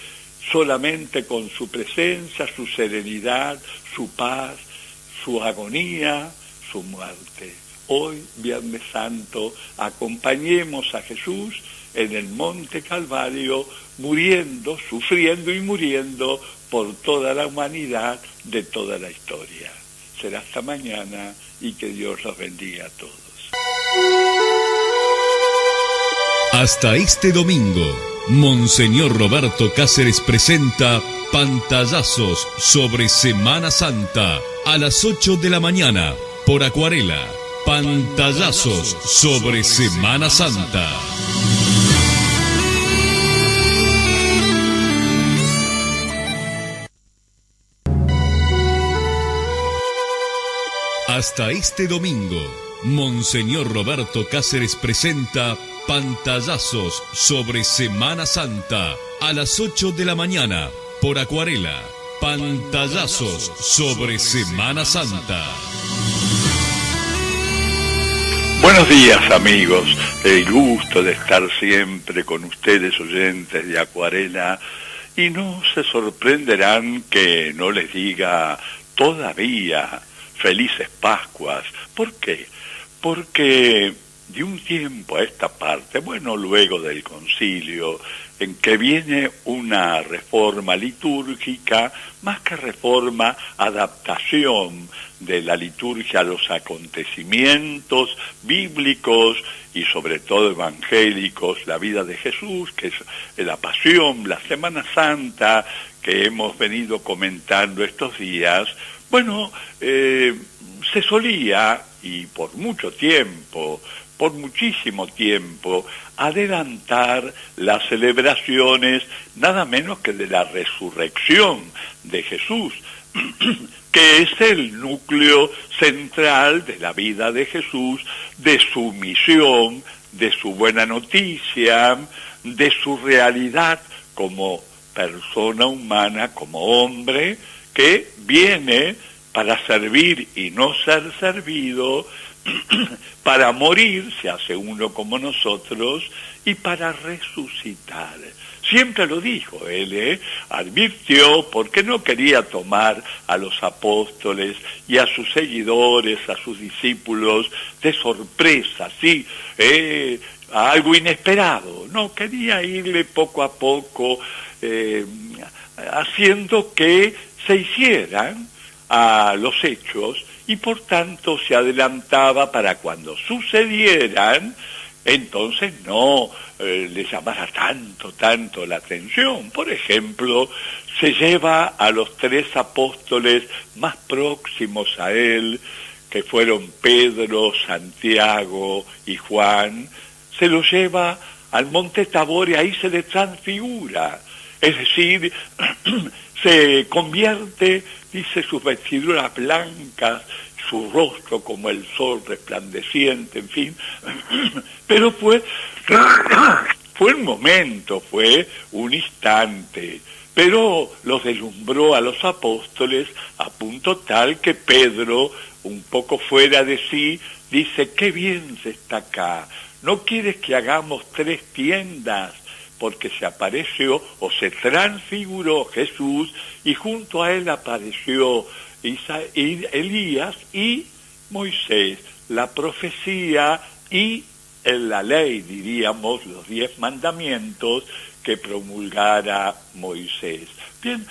solamente con su presencia, su serenidad, su paz, su agonía, su muerte. Hoy, Viernes Santo, acompañemos a Jesús en el Monte Calvario, muriendo, sufriendo y muriendo por toda la humanidad de toda la historia. Será hasta mañana y que Dios los bendiga a todos. Hasta este domingo, Monseñor Roberto Cáceres presenta Pantallazos sobre Semana Santa a las 8 de la mañana por Acuarela. Pantallazos sobre Semana Santa. Hasta este domingo, Monseñor Roberto Cáceres presenta Pantallazos sobre Semana Santa a las 8 de la mañana por Acuarela. Pantallazos sobre Semana Santa. Buenos días, amigos. El gusto de estar siempre con ustedes, oyentes de Acuarela, y no se sorprenderán que no les diga todavía felices Pascuas. ¿Por qué? Porque de un tiempo a esta parte, bueno, luego del concilio, en que viene una reforma litúrgica, más que reforma, adaptación de la liturgia a los acontecimientos bíblicos y sobre todo evangélicos, la vida de Jesús, que es la pasión, la Semana Santa, que hemos venido comentando estos días. Bueno, se solía, y por mucho tiempo, por muchísimo tiempo, adelantar las celebraciones nada menos que de la resurrección de Jesús, que es el núcleo central de la vida de Jesús, de su misión, de su buena noticia, de su realidad como persona humana, como hombre, que viene para servir y no ser servido, para morir, se hace uno como nosotros, y para resucitar. Siempre lo dijo él, advirtió, porque no quería tomar a los apóstoles y a sus seguidores, a sus discípulos, de sorpresa, ¿sí? A algo inesperado. No, quería irle poco a poco, haciendo que se hicieran a los hechos, y por tanto se adelantaba para cuando sucedieran, entonces no le llamara tanto la atención. Por ejemplo, se lleva a los 3 apóstoles más próximos a él, que fueron Pedro, Santiago y Juan, se los lleva al monte Tabor y ahí se le transfigura. Es decir, se convierte, dice, sus vestiduras blancas, su rostro como el sol resplandeciente, en fin. Pero fue un momento, fue un instante, pero los deslumbró a los apóstoles a punto tal que Pedro, un poco fuera de sí, dice: qué bien se está acá, ¿no quieres que hagamos 3 tiendas? Porque se apareció o se transfiguró Jesús y junto a él apareció Elías y Moisés, la profecía y la ley, diríamos, los 10 mandamientos que promulgara Moisés. Bien,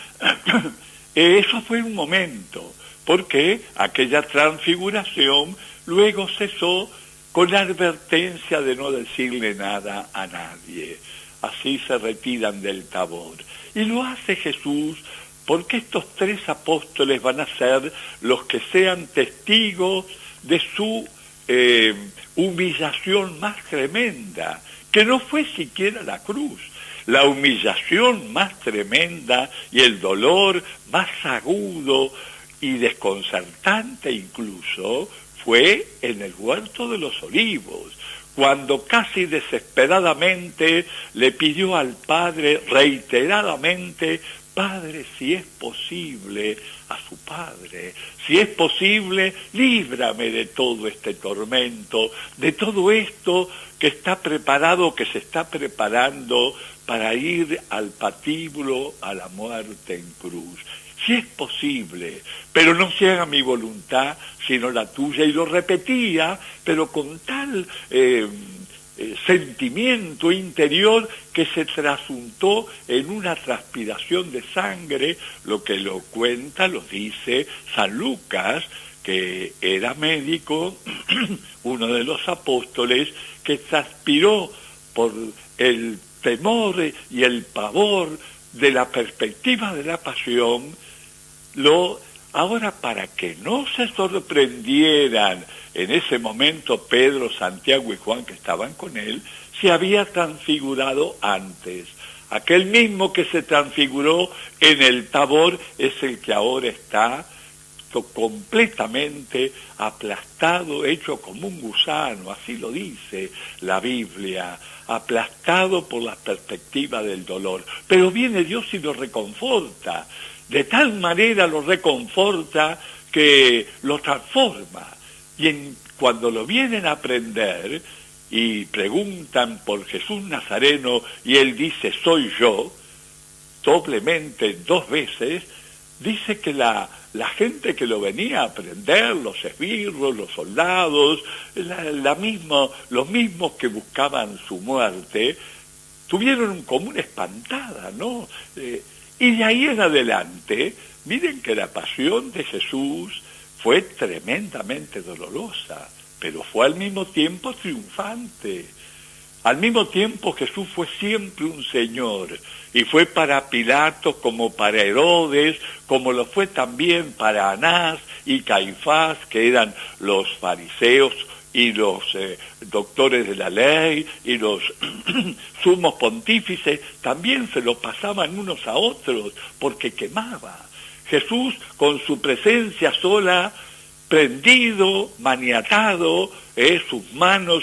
eso fue un momento, porque aquella transfiguración luego cesó con la advertencia de no decirle nada a nadie. Así se retiran del Tabor. Y lo hace Jesús porque estos 3 apóstoles van a ser los que sean testigos de su humillación más tremenda, que no fue siquiera la cruz. La humillación más tremenda y el dolor más agudo y desconcertante incluso fue en el huerto de los Olivos, cuando casi desesperadamente le pidió al Padre reiteradamente: Padre, si es posible, a su Padre, si es posible, líbrame de todo este tormento, de todo esto que está preparado, que se está preparando para ir al patíbulo, a la muerte en cruz. Si es posible, pero no se haga mi voluntad, sino la tuya. Y lo repetía, pero con tal sentimiento interior que se trasuntó en una transpiración de sangre, lo que lo cuenta, lo dice San Lucas, que era médico, uno de los apóstoles, que transpiró por el temor y el pavor de la perspectiva de la pasión. Ahora, para que no se sorprendieran en ese momento Pedro, Santiago y Juan, que estaban con él, se había transfigurado antes. Aquel mismo que se transfiguró en el Tabor es el que ahora está completamente aplastado, hecho como un gusano, así lo dice la Biblia, aplastado por la perspectiva del dolor. Pero viene Dios y lo reconforta. De tal manera lo reconforta que lo transforma. Y cuando lo vienen a aprender y preguntan por Jesús Nazareno y él dice: soy yo, doblemente 2 veces, dice que la gente que lo venía a aprender, los esbirros, los soldados, los mismos que buscaban su muerte, tuvieron como una espantada, ¿no? Y de ahí en adelante, miren que la pasión de Jesús fue tremendamente dolorosa, pero fue al mismo tiempo triunfante. Al mismo tiempo Jesús fue siempre un Señor, y fue para Pilato como para Herodes, como lo fue también para Anás y Caifás, que eran los fariseos y los doctores de la ley y los sumos pontífices, también se lo pasaban unos a otros, porque quemaba. Jesús, con su presencia sola, prendido, maniatado, sus manos,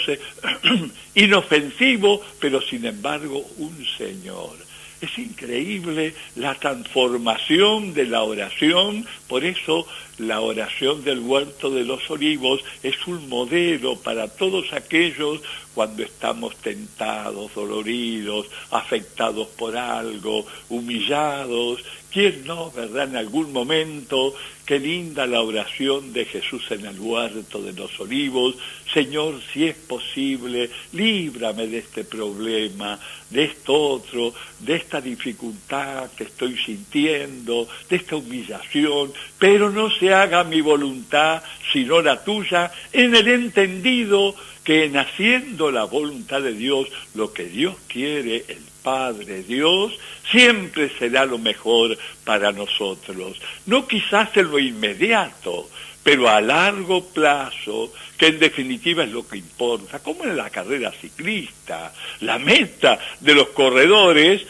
inofensivo, pero sin embargo un Señor. Es increíble la transformación de la oración, por eso la oración del Huerto de los Olivos es un modelo para todos aquellos cuando estamos tentados, doloridos, afectados por algo, humillados. ¿Quién no, verdad, en algún momento? Qué linda la oración de Jesús en el Huerto de los Olivos. Señor, si es posible, líbrame de este problema, de esto otro, de esta dificultad que estoy sintiendo, de esta humillación, pero no se haga mi voluntad, sino la tuya, en el entendido que en haciendo la voluntad de Dios, lo que Dios quiere, el Padre Dios, siempre será lo mejor para nosotros. No quizás en lo inmediato, pero a largo plazo, que en definitiva es lo que importa, como en la carrera ciclista. La meta de los corredores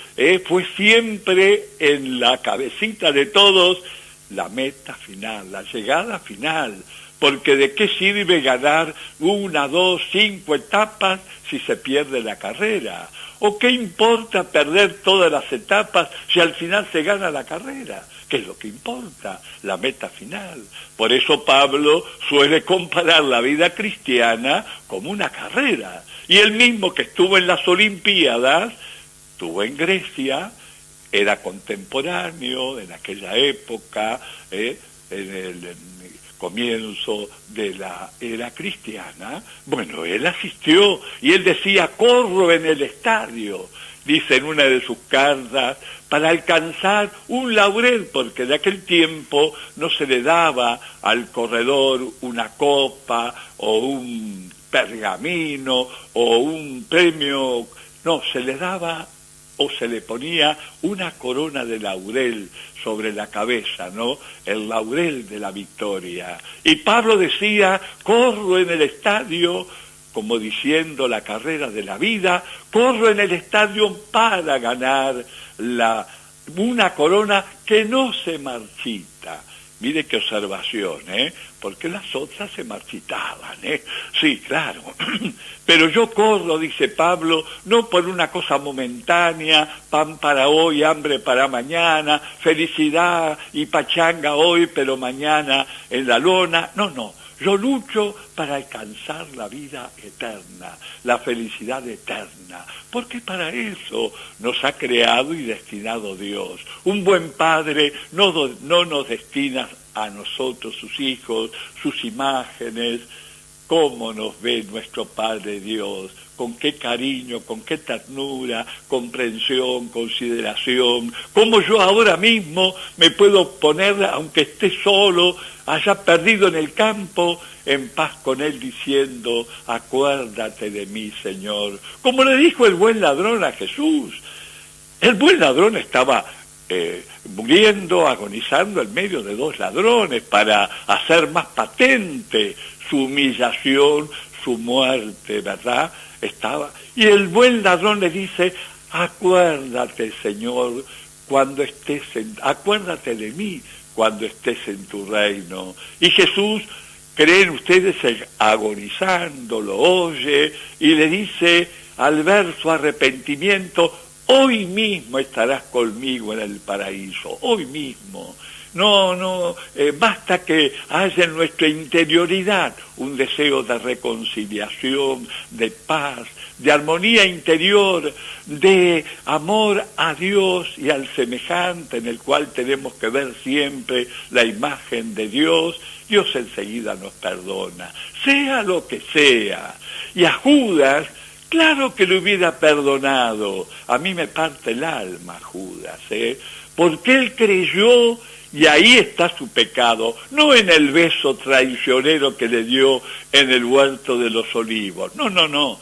fue siempre en la cabecita de todos, la meta final, la llegada final. Porque ¿de qué sirve ganar 1, 2, 5 etapas si se pierde la carrera? ¿O qué importa perder todas las etapas si al final se gana la carrera? ¿Qué es lo que importa? La meta final. Por eso Pablo suele comparar la vida cristiana como una carrera. Y él mismo que estuvo en las Olimpiadas, estuvo en Grecia, era contemporáneo en aquella época, en el comienzo de la era cristiana. Bueno, él asistió y él decía, corro en el estadio, dice en una de sus cartas, para alcanzar un laurel, porque de aquel tiempo no se le daba al corredor una copa o un pergamino o un premio, no, se le daba o se le ponía una corona de laurel sobre la cabeza, ¿no? El laurel de la victoria. Y Pablo decía, corro en el estadio, como diciendo la carrera de la vida, corro en el estadio para ganar una corona que no se marchita. Mire qué observación, porque las otras se marchitaban, Sí, claro. Pero yo corro, dice Pablo, no por una cosa momentánea, pan para hoy, hambre para mañana, felicidad y pachanga hoy, pero mañana en la lona. No. Yo lucho para alcanzar la vida eterna, la felicidad eterna, porque para eso nos ha creado y destinado Dios. Un buen padre no nos destina a nosotros, sus hijos, sus imágenes. ¿Cómo nos ve nuestro Padre Dios? Con qué cariño, con qué ternura, comprensión, consideración. Cómo yo ahora mismo me puedo poner, aunque esté solo, allá perdido en el campo, en paz con Él diciendo, acuérdate de mí, Señor. Como le dijo el buen ladrón a Jesús. El buen ladrón estaba muriendo, agonizando en medio de dos ladrones para hacer más patente su humillación, su muerte, ¿verdad? Y el buen ladrón le dice, acuérdate, Señor, acuérdate de mí cuando estés en tu reino. Y Jesús, creen ustedes, agonizando, lo oye y le dice, al ver su arrepentimiento, hoy mismo estarás conmigo en el paraíso, hoy mismo. No, basta que haya en nuestra interioridad un deseo de reconciliación, de paz, de armonía interior, de amor a Dios y al semejante, en el cual tenemos que ver siempre la imagen de Dios. Dios enseguida nos perdona, sea lo que sea. Y a Judas, Claro que lo hubiera perdonado. A mí me parte el alma Judas, porque él creyó y ahí está su pecado, no en el beso traicionero que le dio en el huerto de los olivos. No, no, no.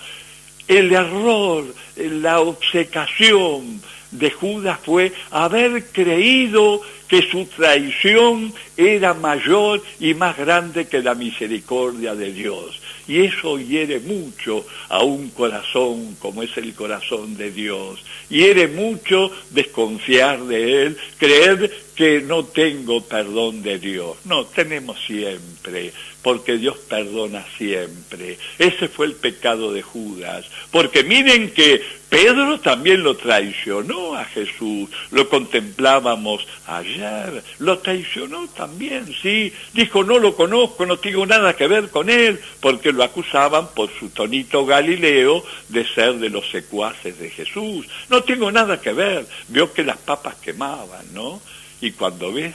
El error, la obcecación de Judas fue haber creído que su traición era mayor y más grande que la misericordia de Dios. Y eso hiere mucho a un corazón como es el corazón de Dios. Hiere mucho desconfiar de Él, creer que no tengo perdón de Dios. No, tenemos siempre, porque Dios perdona siempre. Ese fue el pecado de Judas. Porque miren que Pedro también lo traicionó a Jesús, lo contemplábamos ayer, lo traicionó también, sí, dijo no lo conozco, no tengo nada que ver con él, porque lo acusaban por su tonito galileo de ser de los secuaces de Jesús, no tengo nada que ver, vio que las papas quemaban, ¿no? Y cuando ves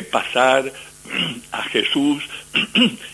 pasar a Jesús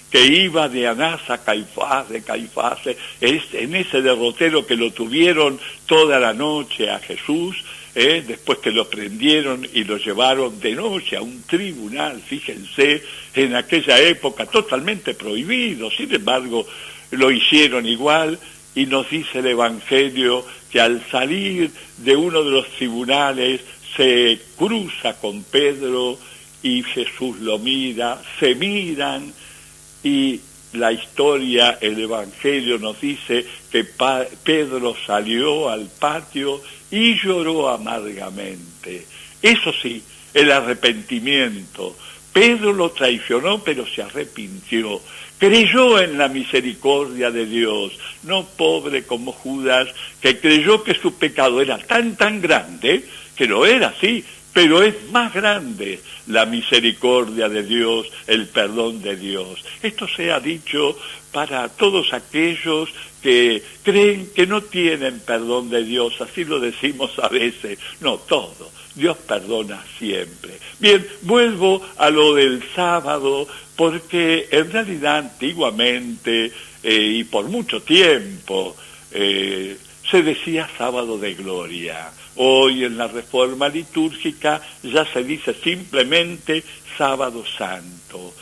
que iba de Anás a Caifás, de Caifás, en ese derrotero que lo tuvieron toda la noche a Jesús, después que lo prendieron y lo llevaron de noche a un tribunal, fíjense, en aquella época totalmente prohibido, sin embargo lo hicieron igual, y nos dice el Evangelio que al salir de uno de los tribunales se cruza con Pedro y Jesús lo mira, se miran, y la historia, el Evangelio nos dice que Pedro salió al patio y lloró amargamente. Eso sí, el arrepentimiento. Pedro lo traicionó, pero se arrepintió. Creyó en la misericordia de Dios, no pobre como Judas, que creyó que su pecado era tan grande, que lo era, sí, pero es más grande la misericordia de Dios, el perdón de Dios. Esto se ha dicho para todos aquellos que creen que no tienen perdón de Dios, así lo decimos a veces, no todo, Dios perdona siempre. Bien, vuelvo a lo del sábado, porque en realidad antiguamente y por mucho tiempo se decía sábado de gloria. Hoy en la reforma litúrgica ya se dice simplemente sábado santo.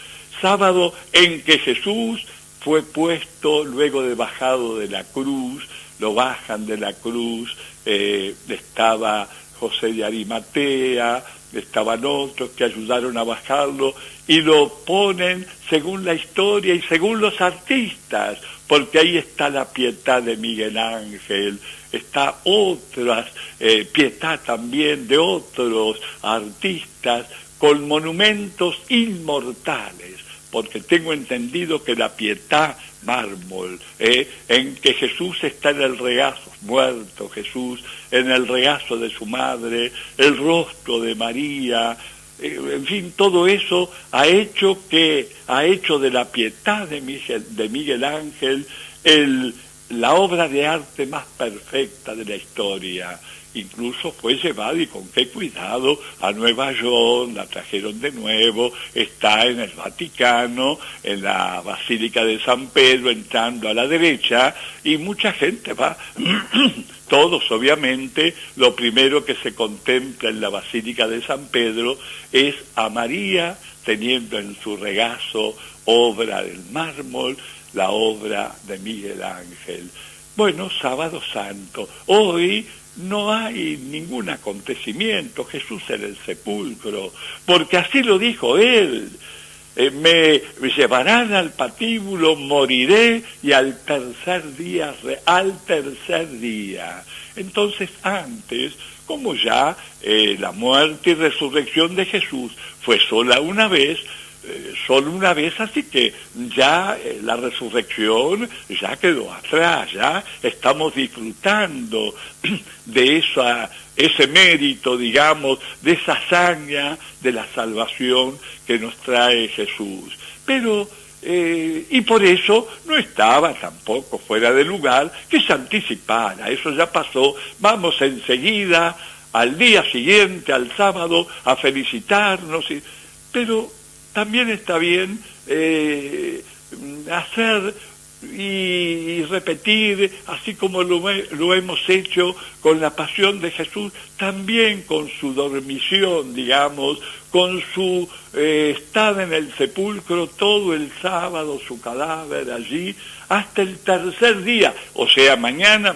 Sábado en que Jesús fue puesto luego de bajado de la cruz, lo bajan de la cruz, estaba José de Arimatea, estaban otros que ayudaron a bajarlo y lo ponen según la historia y según los artistas, porque ahí está la Pietà de Miguel Ángel, está otras, Pietà también de otros artistas con monumentos inmortales, porque tengo entendido que la Pietà mármol, en que Jesús está en el regazo, muerto Jesús, en el regazo de su madre, el rostro de María, en fin, todo eso ha hecho de la Pietà de Miguel Ángel la obra de arte más perfecta de la historia. Incluso fue llevada, y con qué cuidado, a Nueva York, la trajeron de nuevo, está en el Vaticano, en la Basílica de San Pedro, entrando a la derecha, y mucha gente va, todos obviamente, lo primero que se contempla en la Basílica de San Pedro es a María teniendo en su regazo obra del mármol, la obra de Miguel Ángel. Bueno, sábado santo, hoy no hay ningún acontecimiento, Jesús en el sepulcro, porque así lo dijo él, me llevarán al patíbulo, moriré y al tercer día. Entonces antes, como ya la muerte y resurrección de Jesús fue solo una vez, así que ya la resurrección ya quedó atrás, ya estamos disfrutando de ese mérito, digamos, de esa hazaña de la salvación que nos trae Jesús. Pero, y por eso no estaba tampoco fuera de lugar que se anticipara, eso ya pasó, vamos enseguida, al día siguiente, al sábado, a felicitarnos, pero también está bien hacer y repetir, así como lo hemos hecho con la pasión de Jesús, también con su dormición, digamos, con su estada en el sepulcro todo el sábado, su cadáver allí, hasta el tercer día, o sea, mañana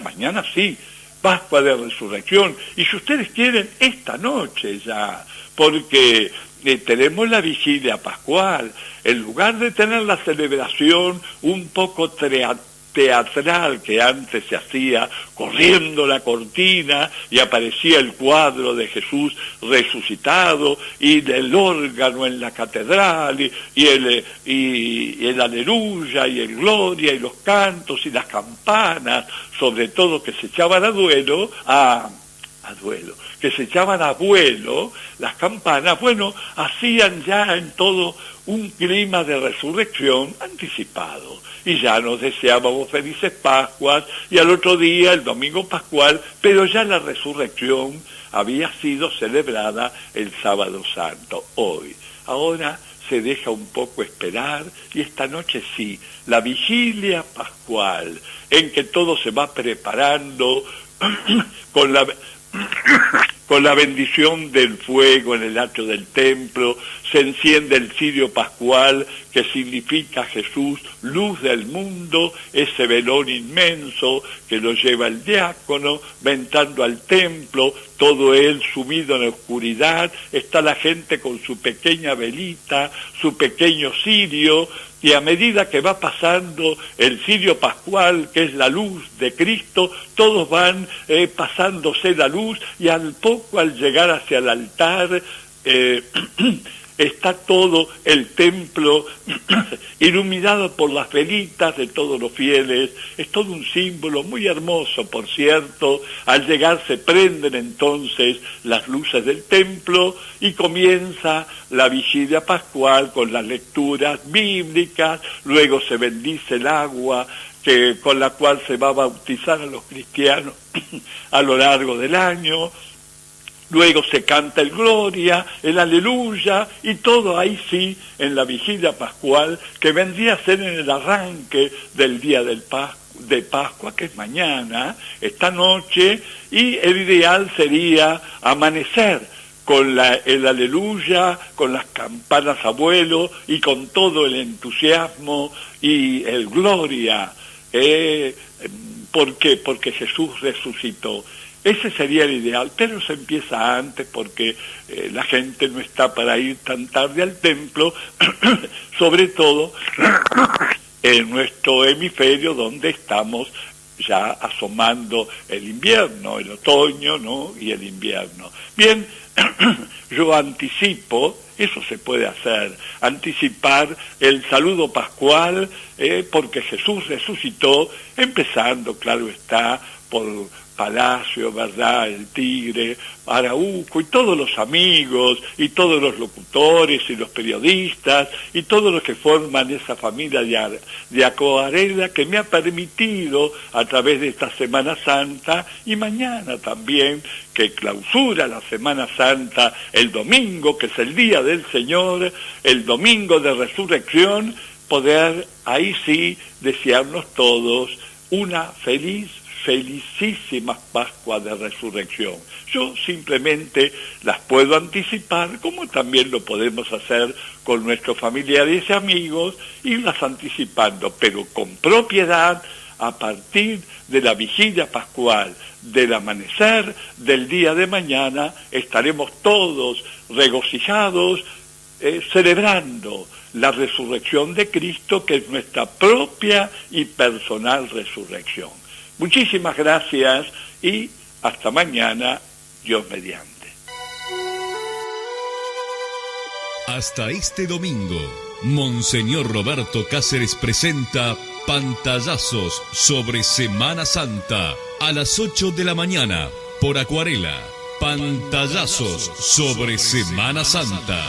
sí, Pascua de Resurrección, y si ustedes quieren, esta noche ya, porque tenemos la vigilia pascual. En lugar de tener la celebración un poco teatral que antes se hacía, corriendo la cortina y aparecía el cuadro de Jesús resucitado y del órgano en la catedral y el aleluya y el gloria y los cantos y las campanas, sobre todo que se echaban que se echaban a vuelo las campanas, bueno, hacían ya en todo un clima de resurrección anticipado, y ya nos deseábamos felices Pascuas, y al otro día, el domingo pascual, pero ya la resurrección había sido celebrada el sábado santo, hoy. Ahora se deja un poco esperar, y esta noche sí, la vigilia pascual, en que todo se va preparando con la bendición del fuego en el atrio del templo, se enciende el cirio pascual, que significa Jesús, luz del mundo, ese velón inmenso que lo lleva el diácono, va entrando al templo, todo él sumido en la oscuridad, está la gente con su pequeña velita, su pequeño cirio, y a medida que va pasando el cirio pascual, que es la luz de Cristo, todos van pasándose la luz, y al llegar hacia el altar, está todo el templo iluminado por las velitas de todos los fieles. Es todo un símbolo muy hermoso, por cierto. Al llegar se prenden entonces las luces del templo y comienza la vigilia pascual con las lecturas bíblicas, luego se bendice el agua con la cual se va a bautizar a los cristianos a lo largo del año. Luego se canta el gloria, el aleluya, y todo ahí sí, en la vigilia pascual, que vendría a ser en el arranque del día de Pascua, que es mañana, esta noche, y el ideal sería amanecer con el aleluya, con las campanas a vuelo, y con todo el entusiasmo y el gloria. ¿Por qué? Porque Jesús resucitó. Ese sería el ideal, pero se empieza antes porque la gente no está para ir tan tarde al templo, sobre todo en nuestro hemisferio donde estamos ya asomando el invierno, el otoño, ¿no? Y el invierno. Bien, yo anticipo, eso se puede hacer, anticipar el saludo pascual, porque Jesús resucitó, empezando, claro está, por Palacio, ¿verdad?, El Tigre, Arauco, y todos los amigos, y todos los locutores, y los periodistas, y todos los que forman esa familia de Acuarela, que me ha permitido, a través de esta Semana Santa, y mañana también, que clausura la Semana Santa, el domingo, que es el Día del Señor, el domingo de Resurrección, poder, ahí sí, desearnos todos una felicísima Pascua de Resurrección. Yo simplemente las puedo anticipar, como también lo podemos hacer con nuestros familiares y amigos, irlas anticipando, pero con propiedad, a partir de la vigilia pascual, del amanecer del día de mañana, estaremos todos regocijados, celebrando la resurrección de Cristo, que es nuestra propia y personal resurrección. Muchísimas gracias y hasta mañana, Dios mediante. Hasta este domingo, Monseñor Roberto Cáceres presenta Pantallazos sobre Semana Santa a las 8 de la mañana por Acuarela. Pantallazos sobre Semana Santa.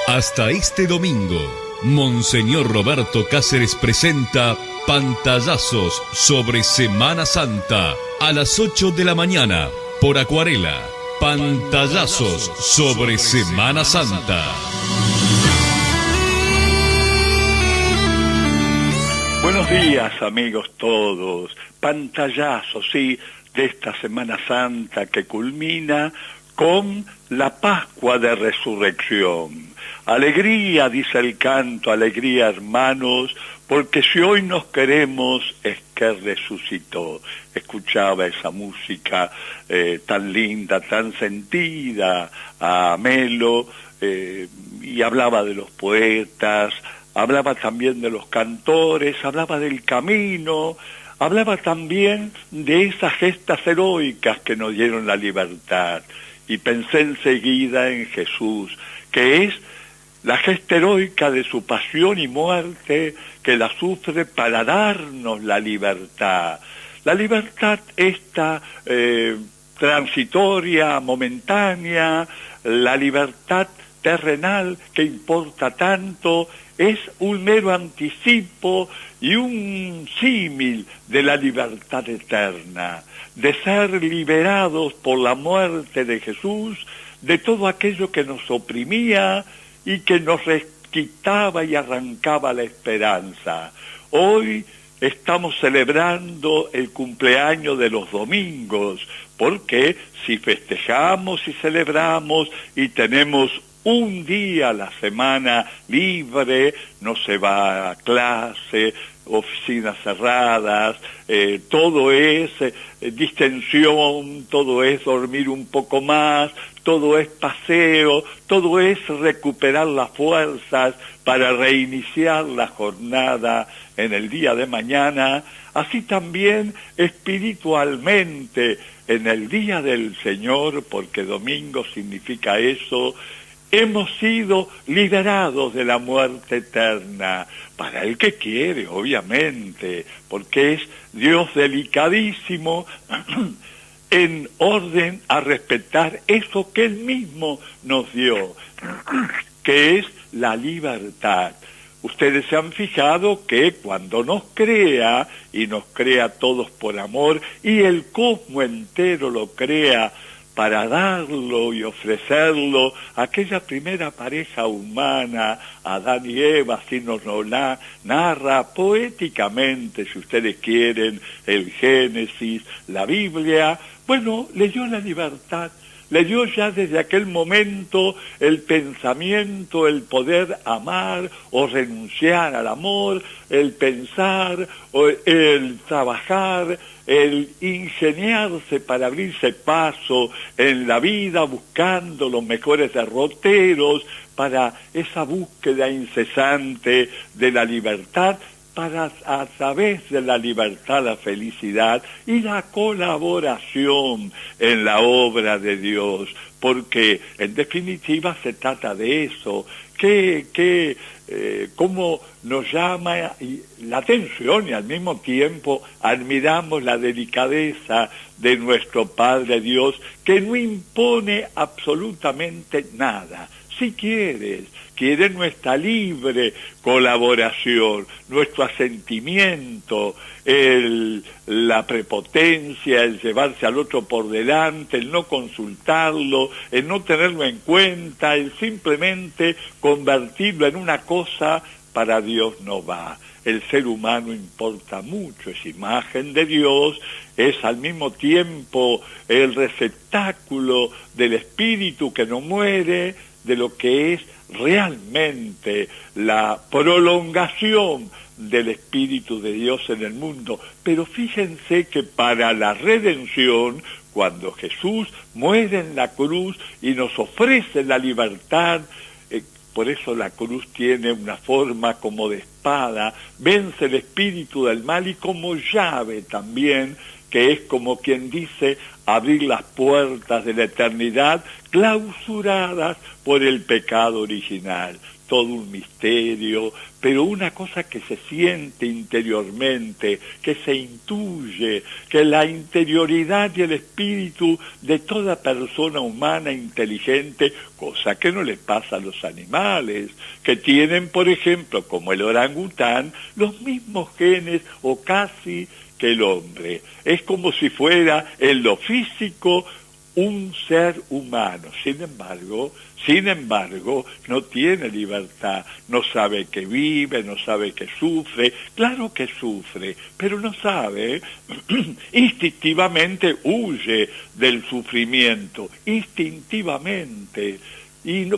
Hasta este domingo, Monseñor Roberto Cáceres presenta Pantallazos sobre Semana Santa a las 8 de la mañana por Acuarela. Pantallazos sobre Semana Santa. Buenos días, amigos todos. Pantallazos, sí, de esta Semana Santa que culmina con la Pascua de Resurrección. Alegría, dice el canto, alegría, hermanos, porque si hoy nos queremos es que resucitó. Escuchaba esa música tan linda, tan sentida a Melo, y hablaba de los poetas, hablaba también de los cantores, hablaba del camino, hablaba también de esas gestas heroicas que nos dieron la libertad. Y pensé enseguida en Jesús, que es la gesta heroica de su pasión y muerte, que la sufre para darnos la libertad. La libertad esta transitoria, momentánea, la libertad terrenal que importa tanto, es un mero anticipo y un símil de la libertad eterna, de ser liberados por la muerte de Jesús de todo aquello que nos oprimía y que nos quitaba y arrancaba la esperanza. Hoy estamos celebrando el cumpleaños de los domingos, porque si festejamos y celebramos y tenemos un día a la semana libre, no se va a clase, oficinas cerradas, todo es distensión, todo es dormir un poco más, todo es paseo, todo es recuperar las fuerzas para reiniciar la jornada en el día de mañana. Así también espiritualmente en el día del Señor, porque domingo significa eso, hemos sido liberados de la muerte eterna, para el que quiere, obviamente, porque es Dios delicadísimo en orden a respetar eso que Él mismo nos dio, que es la libertad. Ustedes se han fijado que cuando nos crea, y nos crea a todos por amor, y el cosmos entero lo crea para darlo y ofrecerlo a aquella primera pareja humana, Adán y Eva, así nos lo narra poéticamente, si ustedes quieren, el Génesis, la Biblia. Bueno, le dio la libertad, le dio ya desde aquel momento el pensamiento, el poder amar o renunciar al amor, el pensar, o el trabajar, el ingeniarse para abrirse paso en la vida buscando los mejores derroteros para esa búsqueda incesante de la libertad, para a través de la libertad la felicidad y la colaboración en la obra de Dios, porque en definitiva se trata de eso, cómo nos llama la atención y al mismo tiempo admiramos la delicadeza de nuestro Padre Dios, que no impone absolutamente nada. Si quiere nuestra libre colaboración, nuestro asentimiento, la prepotencia, el llevarse al otro por delante, el no consultarlo, el no tenerlo en cuenta, el simplemente convertirlo en una cosa. Para Dios no va. El ser humano importa mucho, es imagen de Dios, es al mismo tiempo el receptáculo del espíritu que no muere, de lo que es realmente la prolongación del Espíritu de Dios en el mundo. Pero fíjense que para la redención, cuando Jesús muere en la cruz y nos ofrece la libertad, por eso la cruz tiene una forma como de espada, vence el espíritu del mal, y como llave también, que es como quien dice abrir las puertas de la eternidad clausuradas por el pecado original. Todo un misterio, pero una cosa que se siente interiormente, que se intuye, que la interioridad y el espíritu de toda persona humana inteligente, cosa que no les pasa a los animales, que tienen, por ejemplo, como el orangután, los mismos genes o casi que el hombre. Es como si fuera en lo físico un ser humano. Sin embargo, no tiene libertad, no sabe que vive, no sabe que sufre, claro que sufre, pero no sabe, instintivamente huye del sufrimiento, instintivamente,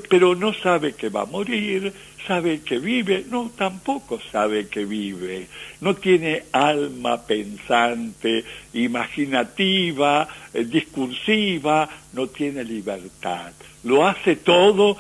pero no sabe que va a morir, sabe que vive, no, tampoco sabe que vive, no tiene alma pensante, imaginativa, discursiva, no tiene libertad, lo hace todo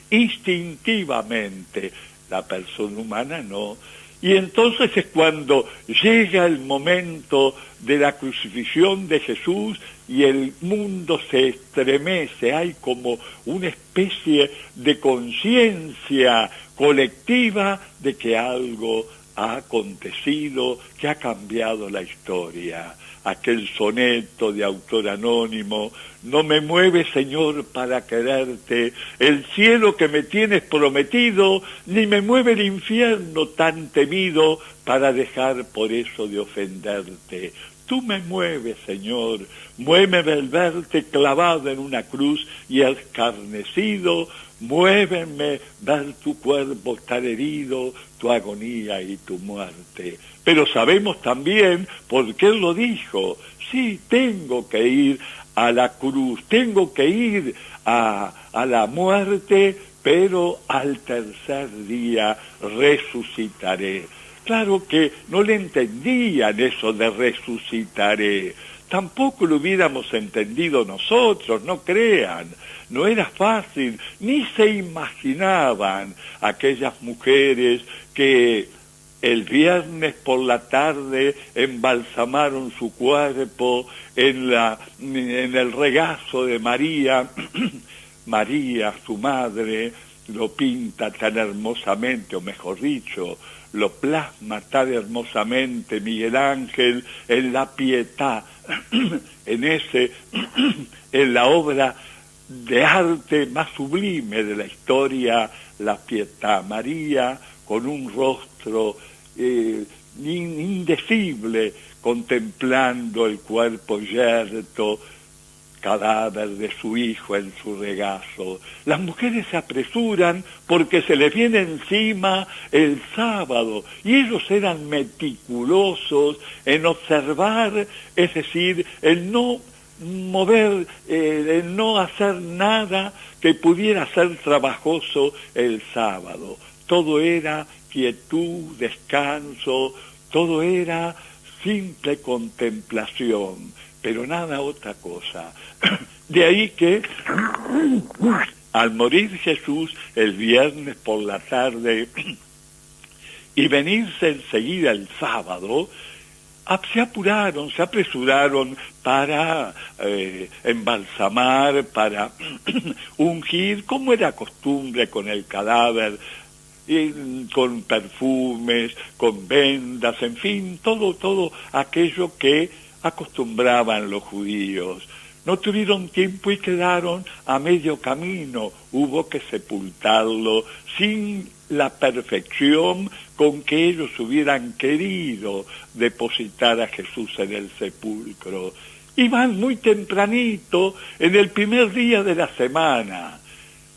instintivamente, la persona humana no. Y entonces es cuando llega el momento de la crucifixión de Jesús y el mundo se estremece, hay como una especie de conciencia colectiva de que algo ha acontecido, que ha cambiado la historia. Aquel soneto de autor anónimo, no me mueve, Señor, para quererte, el cielo que me tienes prometido, ni me mueve el infierno tan temido para dejar por eso de ofenderte. Tú me mueves, Señor, muéveme el verte clavado en una cruz y escarnecido, muéveme ver tu cuerpo tan herido, tu agonía y tu muerte. Pero sabemos también por qué Él lo dijo. Sí, tengo que ir a la cruz, tengo que ir a la muerte, pero al tercer día resucitaré. Claro que no le entendían eso de resucitaré. Tampoco lo hubiéramos entendido nosotros, no crean. No era fácil, ni se imaginaban aquellas mujeres que el viernes por la tarde embalsamaron su cuerpo en el regazo de María. María, su madre, lo pinta tan hermosamente, o mejor dicho, lo plasma tan hermosamente Miguel Ángel en la Pietà, en la obra de arte más sublime de la historia, la Pietà. María con un rostro indecible, contemplando el cuerpo yerto, cadáver de su hijo en su regazo. Las mujeres se apresuran porque se les viene encima el sábado y ellos eran meticulosos en observar, es decir, el no mover, el no hacer nada que pudiera ser trabajoso el sábado. Todo era quietud, descanso, todo era simple contemplación, pero nada otra cosa. De ahí que al morir Jesús el viernes por la tarde y venirse enseguida el sábado, se apuraron, se apresuraron para embalsamar, para ungir, como era costumbre con el cadáver, con perfumes, con vendas, en fin, todo aquello que acostumbraban los judíos. No tuvieron tiempo y quedaron a medio camino. Hubo que sepultarlo sin la perfección con que ellos hubieran querido depositar a Jesús en el sepulcro. Iban muy tempranito, en el primer día de la semana.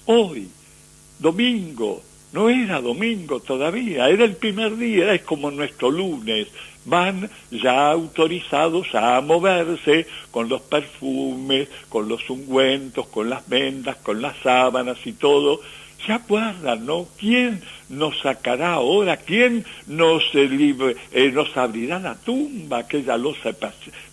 Hoy, domingo, no era domingo todavía, era el primer día, es como nuestro lunes. Van ya autorizados a moverse con los perfumes, con los ungüentos, con las vendas, con las sábanas y todo. ¿Se acuerdan, no? ¿Quién nos sacará ahora? ¿Quién nos abrirá la tumba? Aquella losa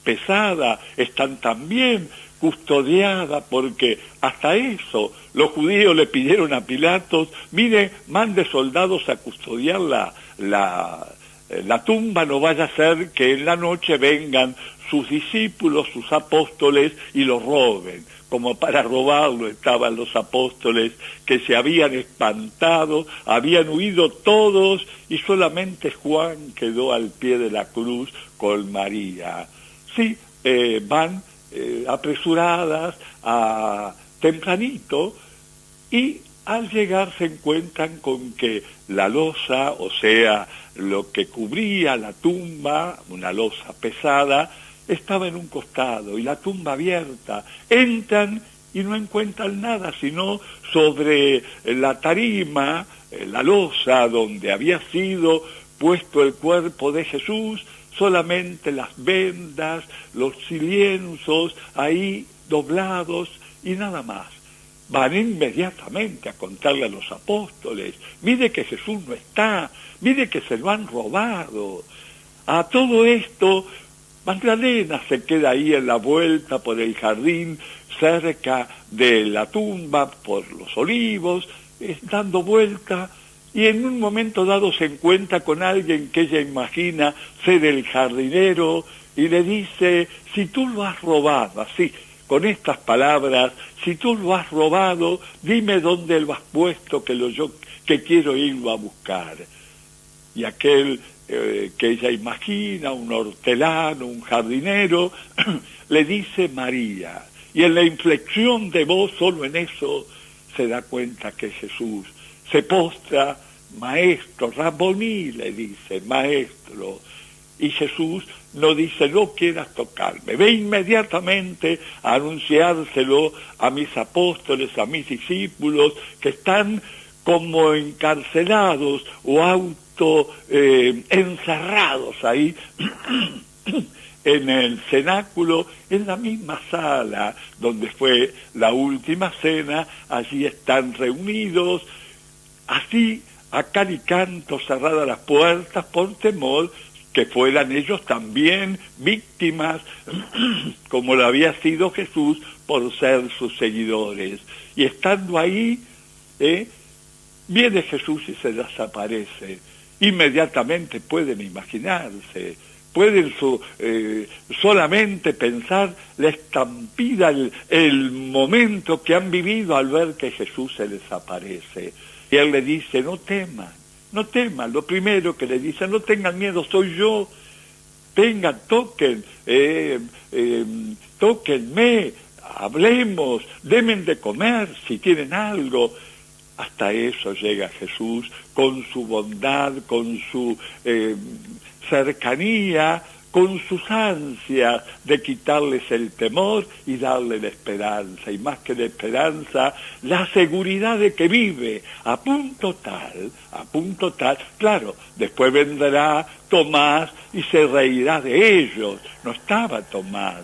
pesada, están también custodiada, porque hasta eso los judíos le pidieron a Pilatos, mire, mande soldados a custodiar la tumba, no vaya a ser que en la noche vengan sus discípulos, sus apóstoles, y lo roben. Como para robarlo estaban los apóstoles que se habían espantado, habían huido todos, y solamente Juan quedó al pie de la cruz con María. Sí, van apresuradas tempranito, y al llegar se encuentran con que la losa, o sea, lo que cubría la tumba, una losa pesada, estaba en un costado y la tumba abierta. Entran y no encuentran nada, sino sobre la tarima, la losa donde había sido puesto el cuerpo de Jesús, solamente las vendas, los lienzos ahí doblados y nada más. Van inmediatamente a contarle a los apóstoles: mire que Jesús no está, mire que se lo han robado. A todo esto, Magdalena se queda ahí en la vuelta por el jardín, cerca de la tumba, por los olivos, dando vuelta, y en un momento dado se encuentra con alguien que ella imagina ser el jardinero, y le dice: si tú lo has robado, así, con estas palabras, si tú lo has robado, dime dónde lo has puesto, que quiero irlo a buscar. Y aquel que ella imagina, un hortelano, un jardinero, le dice María. Y en la inflexión de voz, solo en eso, se da cuenta que Jesús se postra: maestro, Rabboni, le dice, maestro. Y Jesús no dice: no quieras tocarme. Ve inmediatamente a anunciárselo a mis apóstoles, a mis discípulos, que están como encarcelados o encerrados ahí en el cenáculo, en la misma sala donde fue la última cena. Allí están reunidos, así a cal y canto, cerradas las puertas por temor que fueran ellos también víctimas, como lo había sido Jesús por ser sus seguidores. Y estando ahí, viene Jesús y se desaparece. Inmediatamente pueden imaginarse, pueden solamente pensar la estampida, el momento que han vivido al ver que Jesús se les aparece. Y él le dice: no teman, no teman. Lo primero que le dice: no tengan miedo, soy yo. Vengan, tóquenme, hablemos, denme de comer si tienen algo. Hasta eso llega Jesús con su bondad, con su cercanía, con sus ansias de quitarles el temor y darle la esperanza, y más que la esperanza, la seguridad de que vive a punto tal, claro, después vendrá Tomás y se reirá de ellos. No estaba Tomás,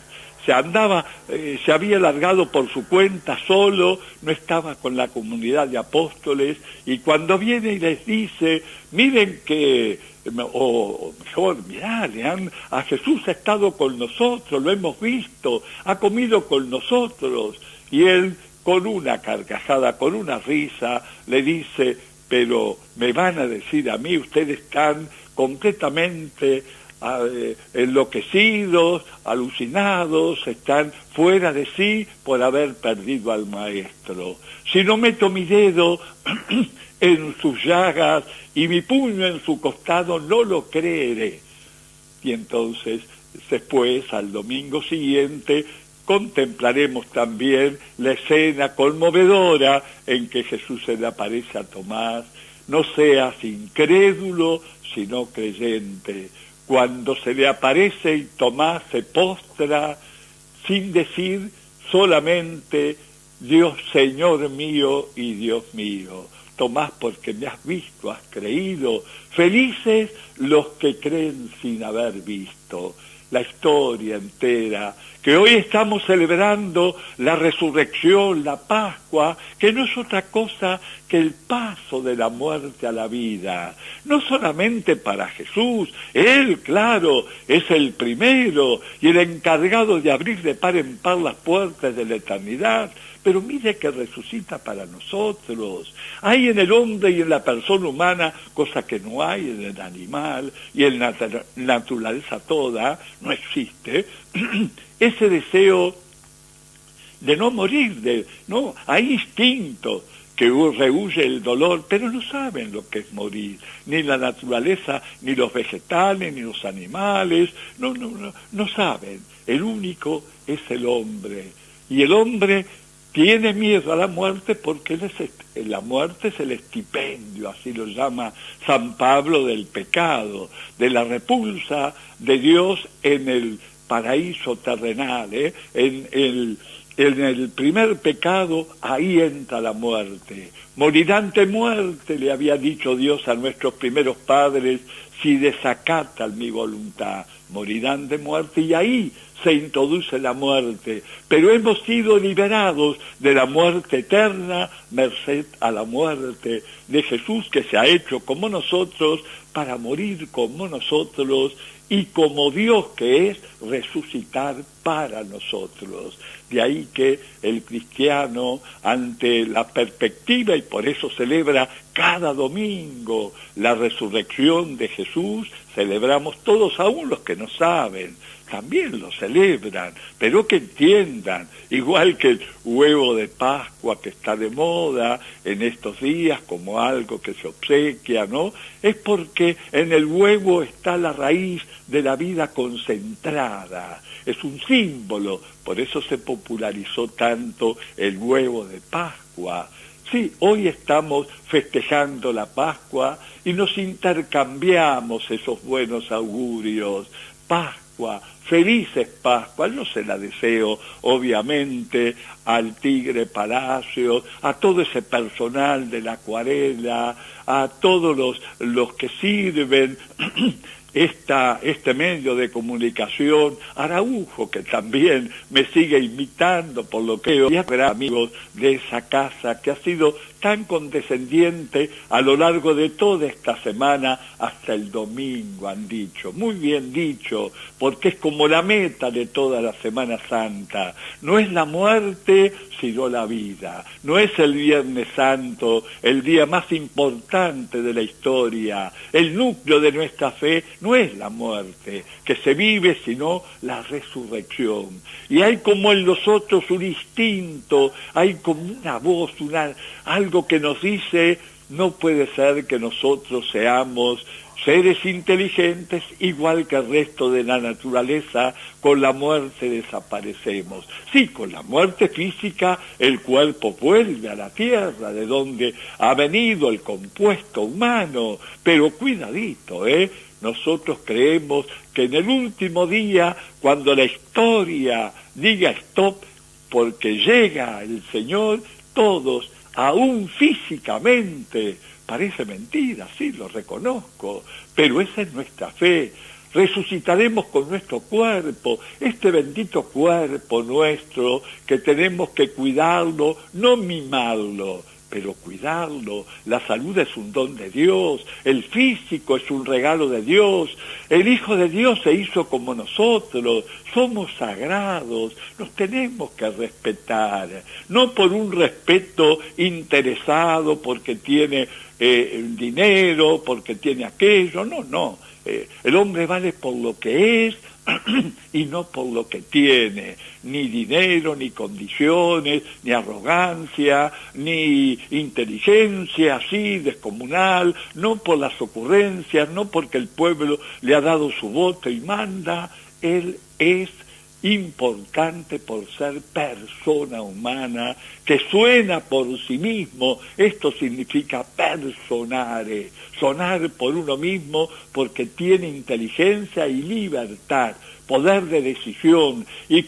se había largado por su cuenta solo, no estaba con la comunidad de apóstoles, y cuando viene y les dice: miren que, o mejor, mirá, a Jesús ha estado con nosotros, lo hemos visto, ha comido con nosotros, y él, con una carcajada, con una risa, le dice: pero me van a decir a mí, ustedes están completamente enloquecidos, alucinados, están fuera de sí por haber perdido al maestro. Si no meto mi dedo en sus llagas y mi puño en su costado, no lo creeré. Y entonces, después, al domingo siguiente, contemplaremos también la escena conmovedora en que Jesús se le aparece a Tomás: no seas incrédulo, sino creyente. Cuando se le aparece y Tomás se postra, sin decir, solamente: Dios, Señor mío y Dios mío. Tomás, porque me has visto, has creído. Felices los que creen sin haber visto. La historia entera, que hoy estamos celebrando la resurrección, la Pascua, que no es otra cosa que el paso de la muerte a la vida. No solamente para Jesús, Él, claro, es el primero y el encargado de abrir de par en par las puertas de la eternidad, pero mire que resucita para nosotros. Hay en el hombre y en la persona humana cosa que no hay en el animal y en la naturaleza toda, no existe, ese deseo de no morir, no, hay instinto que rehúye el dolor, pero no saben lo que es morir, ni la naturaleza, ni los vegetales, ni los animales, no saben. El único es el hombre, y el hombre tiene miedo a la muerte porque la muerte es el estipendio, así lo llama San Pablo, del pecado, de la repulsa de Dios en el paraíso terrenal, en el primer pecado, ahí entra la muerte. Morirán de muerte, le había dicho Dios a nuestros primeros padres, si desacatan mi voluntad. Morirán de muerte, y ahí se introduce la muerte. Pero hemos sido liberados de la muerte eterna, merced a la muerte de Jesús, que se ha hecho como nosotros, para morir como nosotros, y como Dios que es, resucitar para nosotros. De ahí que el cristiano, ante la perspectiva, y por eso celebra cada domingo la resurrección de Jesús, celebramos todos, aún los que no saben, también lo celebran, pero que entiendan, igual que el huevo de Pascua que está de moda en estos días como algo que se obsequia, ¿no? Es porque en el huevo está la raíz de la vida concentrada, es un símbolo, por eso se popularizó tanto el huevo de Pascua. Sí, hoy estamos festejando la Pascua y nos intercambiamos esos buenos augurios. Pascua, felices Pascuas, yo se la deseo obviamente al Tigre Palacio, a todo ese personal de la Acuarela, a todos los que sirven este medio de comunicación, Araujo, que también me sigue imitando por lo que veo, y amigos de esa casa que ha sido tan condescendiente a lo largo de toda esta semana hasta el domingo, han dicho. Muy bien dicho, porque es como la meta de toda la Semana Santa. No es la muerte, sino la vida. No es el Viernes Santo, el día más importante de la historia. El núcleo de nuestra fe no es la muerte que se vive, sino la resurrección. Y hay como en nosotros un instinto, hay como una voz, algo que nos dice, no puede ser que nosotros seamos seres inteligentes igual que el resto de la naturaleza, con la muerte desaparecemos. Sí, con la muerte física el cuerpo vuelve a la tierra, de donde ha venido el compuesto humano, pero cuidadito, nosotros creemos que en el último día, cuando la historia diga stop, porque llega el Señor, todos, aún físicamente, parece mentira, sí, lo reconozco, pero esa es nuestra fe. Resucitaremos con nuestro cuerpo, este bendito cuerpo nuestro, que tenemos que cuidarlo, no mimarlo, pero cuidarlo. La salud es un don de Dios, el físico es un regalo de Dios, el Hijo de Dios se hizo como nosotros, somos sagrados, nos tenemos que respetar, no por un respeto interesado, porque tiene dinero, porque tiene aquello, no, el hombre vale por lo que es, y no por lo que tiene, ni dinero, ni condiciones, ni arrogancia, ni inteligencia así descomunal, no por las ocurrencias, no porque el pueblo le ha dado su voto y manda. Él es importante por ser persona humana, que suena por sí mismo. Esto significa personare, sonar por uno mismo, porque tiene inteligencia y libertad, poder de decisión, y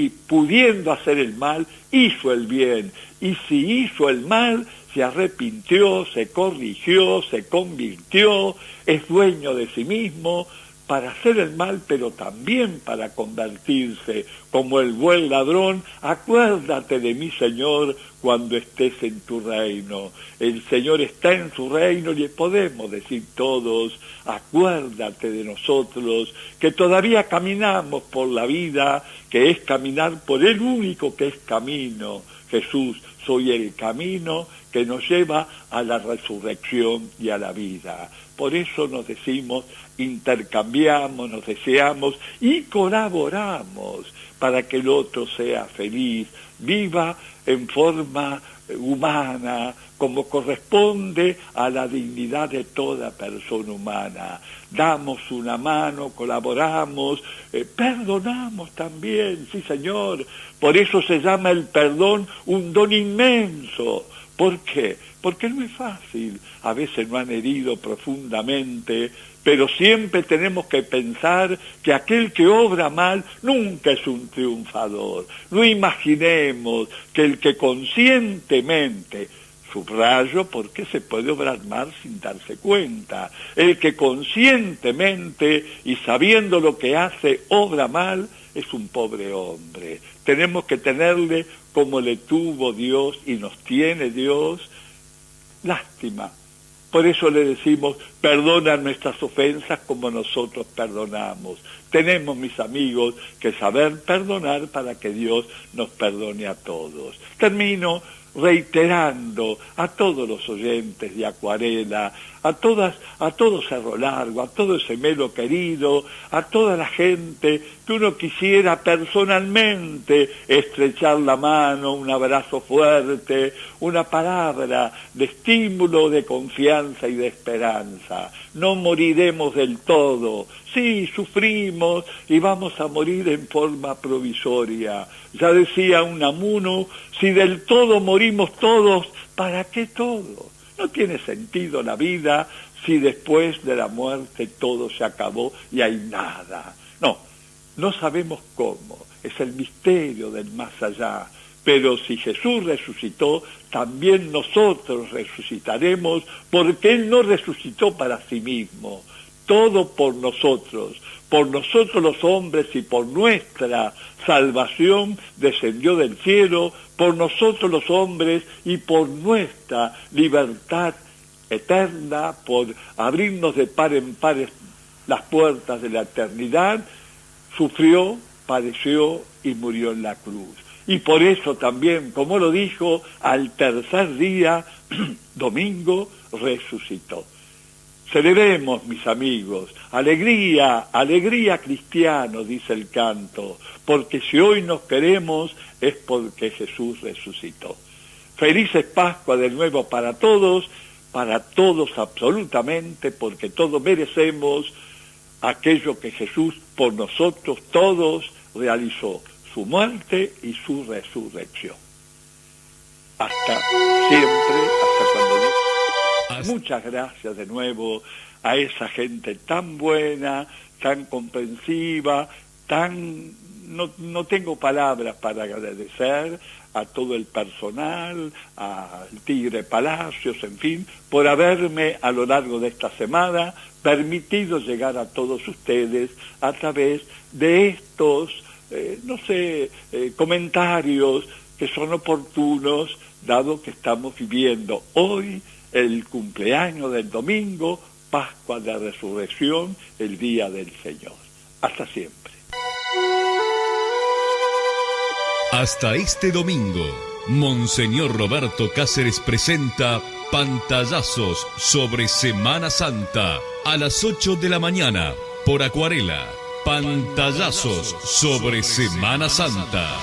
pudiendo hacer el mal, hizo el bien, y si hizo el mal, se arrepintió, se corrigió, se convirtió, es dueño de sí mismo, para hacer el mal, pero también para convertirse, como el buen ladrón. Acuérdate de mí, Señor, cuando estés en tu reino. El Señor está en su reino, y le podemos decir todos, acuérdate de nosotros, que todavía caminamos por la vida, que es caminar por el único que es camino. Jesús, soy el camino que nos lleva a la resurrección y a la vida. Por eso nos decimos, intercambiamos, nos deseamos y colaboramos para que el otro sea feliz, viva en forma humana, como corresponde a la dignidad de toda persona humana. Damos una mano, colaboramos, perdonamos también, sí Señor. Por eso se llama el perdón un don inmenso, ¿Por qué? Porque no es fácil. A veces nos han herido profundamente, pero siempre tenemos que pensar que aquel que obra mal nunca es un triunfador. No imaginemos que el que conscientemente, subrayo porque se puede obrar mal sin darse cuenta, el que conscientemente y sabiendo lo que hace obra mal, es un pobre hombre. Tenemos que tenerle como le tuvo Dios y nos tiene Dios, lástima. Por eso le decimos, perdona nuestras ofensas como nosotros perdonamos. Tenemos, mis amigos, que saber perdonar para que Dios nos perdone a todos. Termino reiterando a todos los oyentes de Acuarela, a todo Cerro Largo, a todo ese Melo querido, a toda la gente que uno quisiera personalmente estrechar la mano, un abrazo fuerte, una palabra de estímulo, de confianza y de esperanza. No moriremos del todo. Sí, sufrimos y vamos a morir en forma provisoria. Ya decía Unamuno, si del todo morimos todos, ¿para qué todo? No tiene sentido la vida si después de la muerte todo se acabó y hay nada. No sabemos cómo, es el misterio del más allá. Pero si Jesús resucitó, también nosotros resucitaremos, porque Él no resucitó para sí mismo. Todo por nosotros los hombres y por nuestra salvación descendió del cielo, por nosotros los hombres y por nuestra libertad eterna, por abrirnos de par en par las puertas de la eternidad, sufrió, padeció y murió en la cruz. Y por eso también, como lo dijo, al tercer día, domingo, resucitó. Celebremos, mis amigos, alegría, alegría cristiano, dice el canto, porque si hoy nos queremos es porque Jesús resucitó. Felices Pascua de nuevo para todos absolutamente, porque todos merecemos aquello que Jesús por nosotros todos realizó, su muerte y su resurrección. Hasta siempre, hasta cuando Dios. Muchas gracias de nuevo a esa gente tan buena, tan comprensiva, no tengo palabras para agradecer a todo el personal, al Tigre Palacios, en fin, por haberme a lo largo de esta semana permitido llegar a todos ustedes a través de estos, comentarios que son oportunos, dado que estamos viviendo hoy el cumpleaños del domingo, Pascua de Resurrección, el Día del Señor. Hasta siempre. Hasta este domingo, Monseñor Roberto Cáceres presenta Pantallazos sobre Semana Santa a las 8 de la mañana por Acuarela. Pantallazos sobre Semana Santa.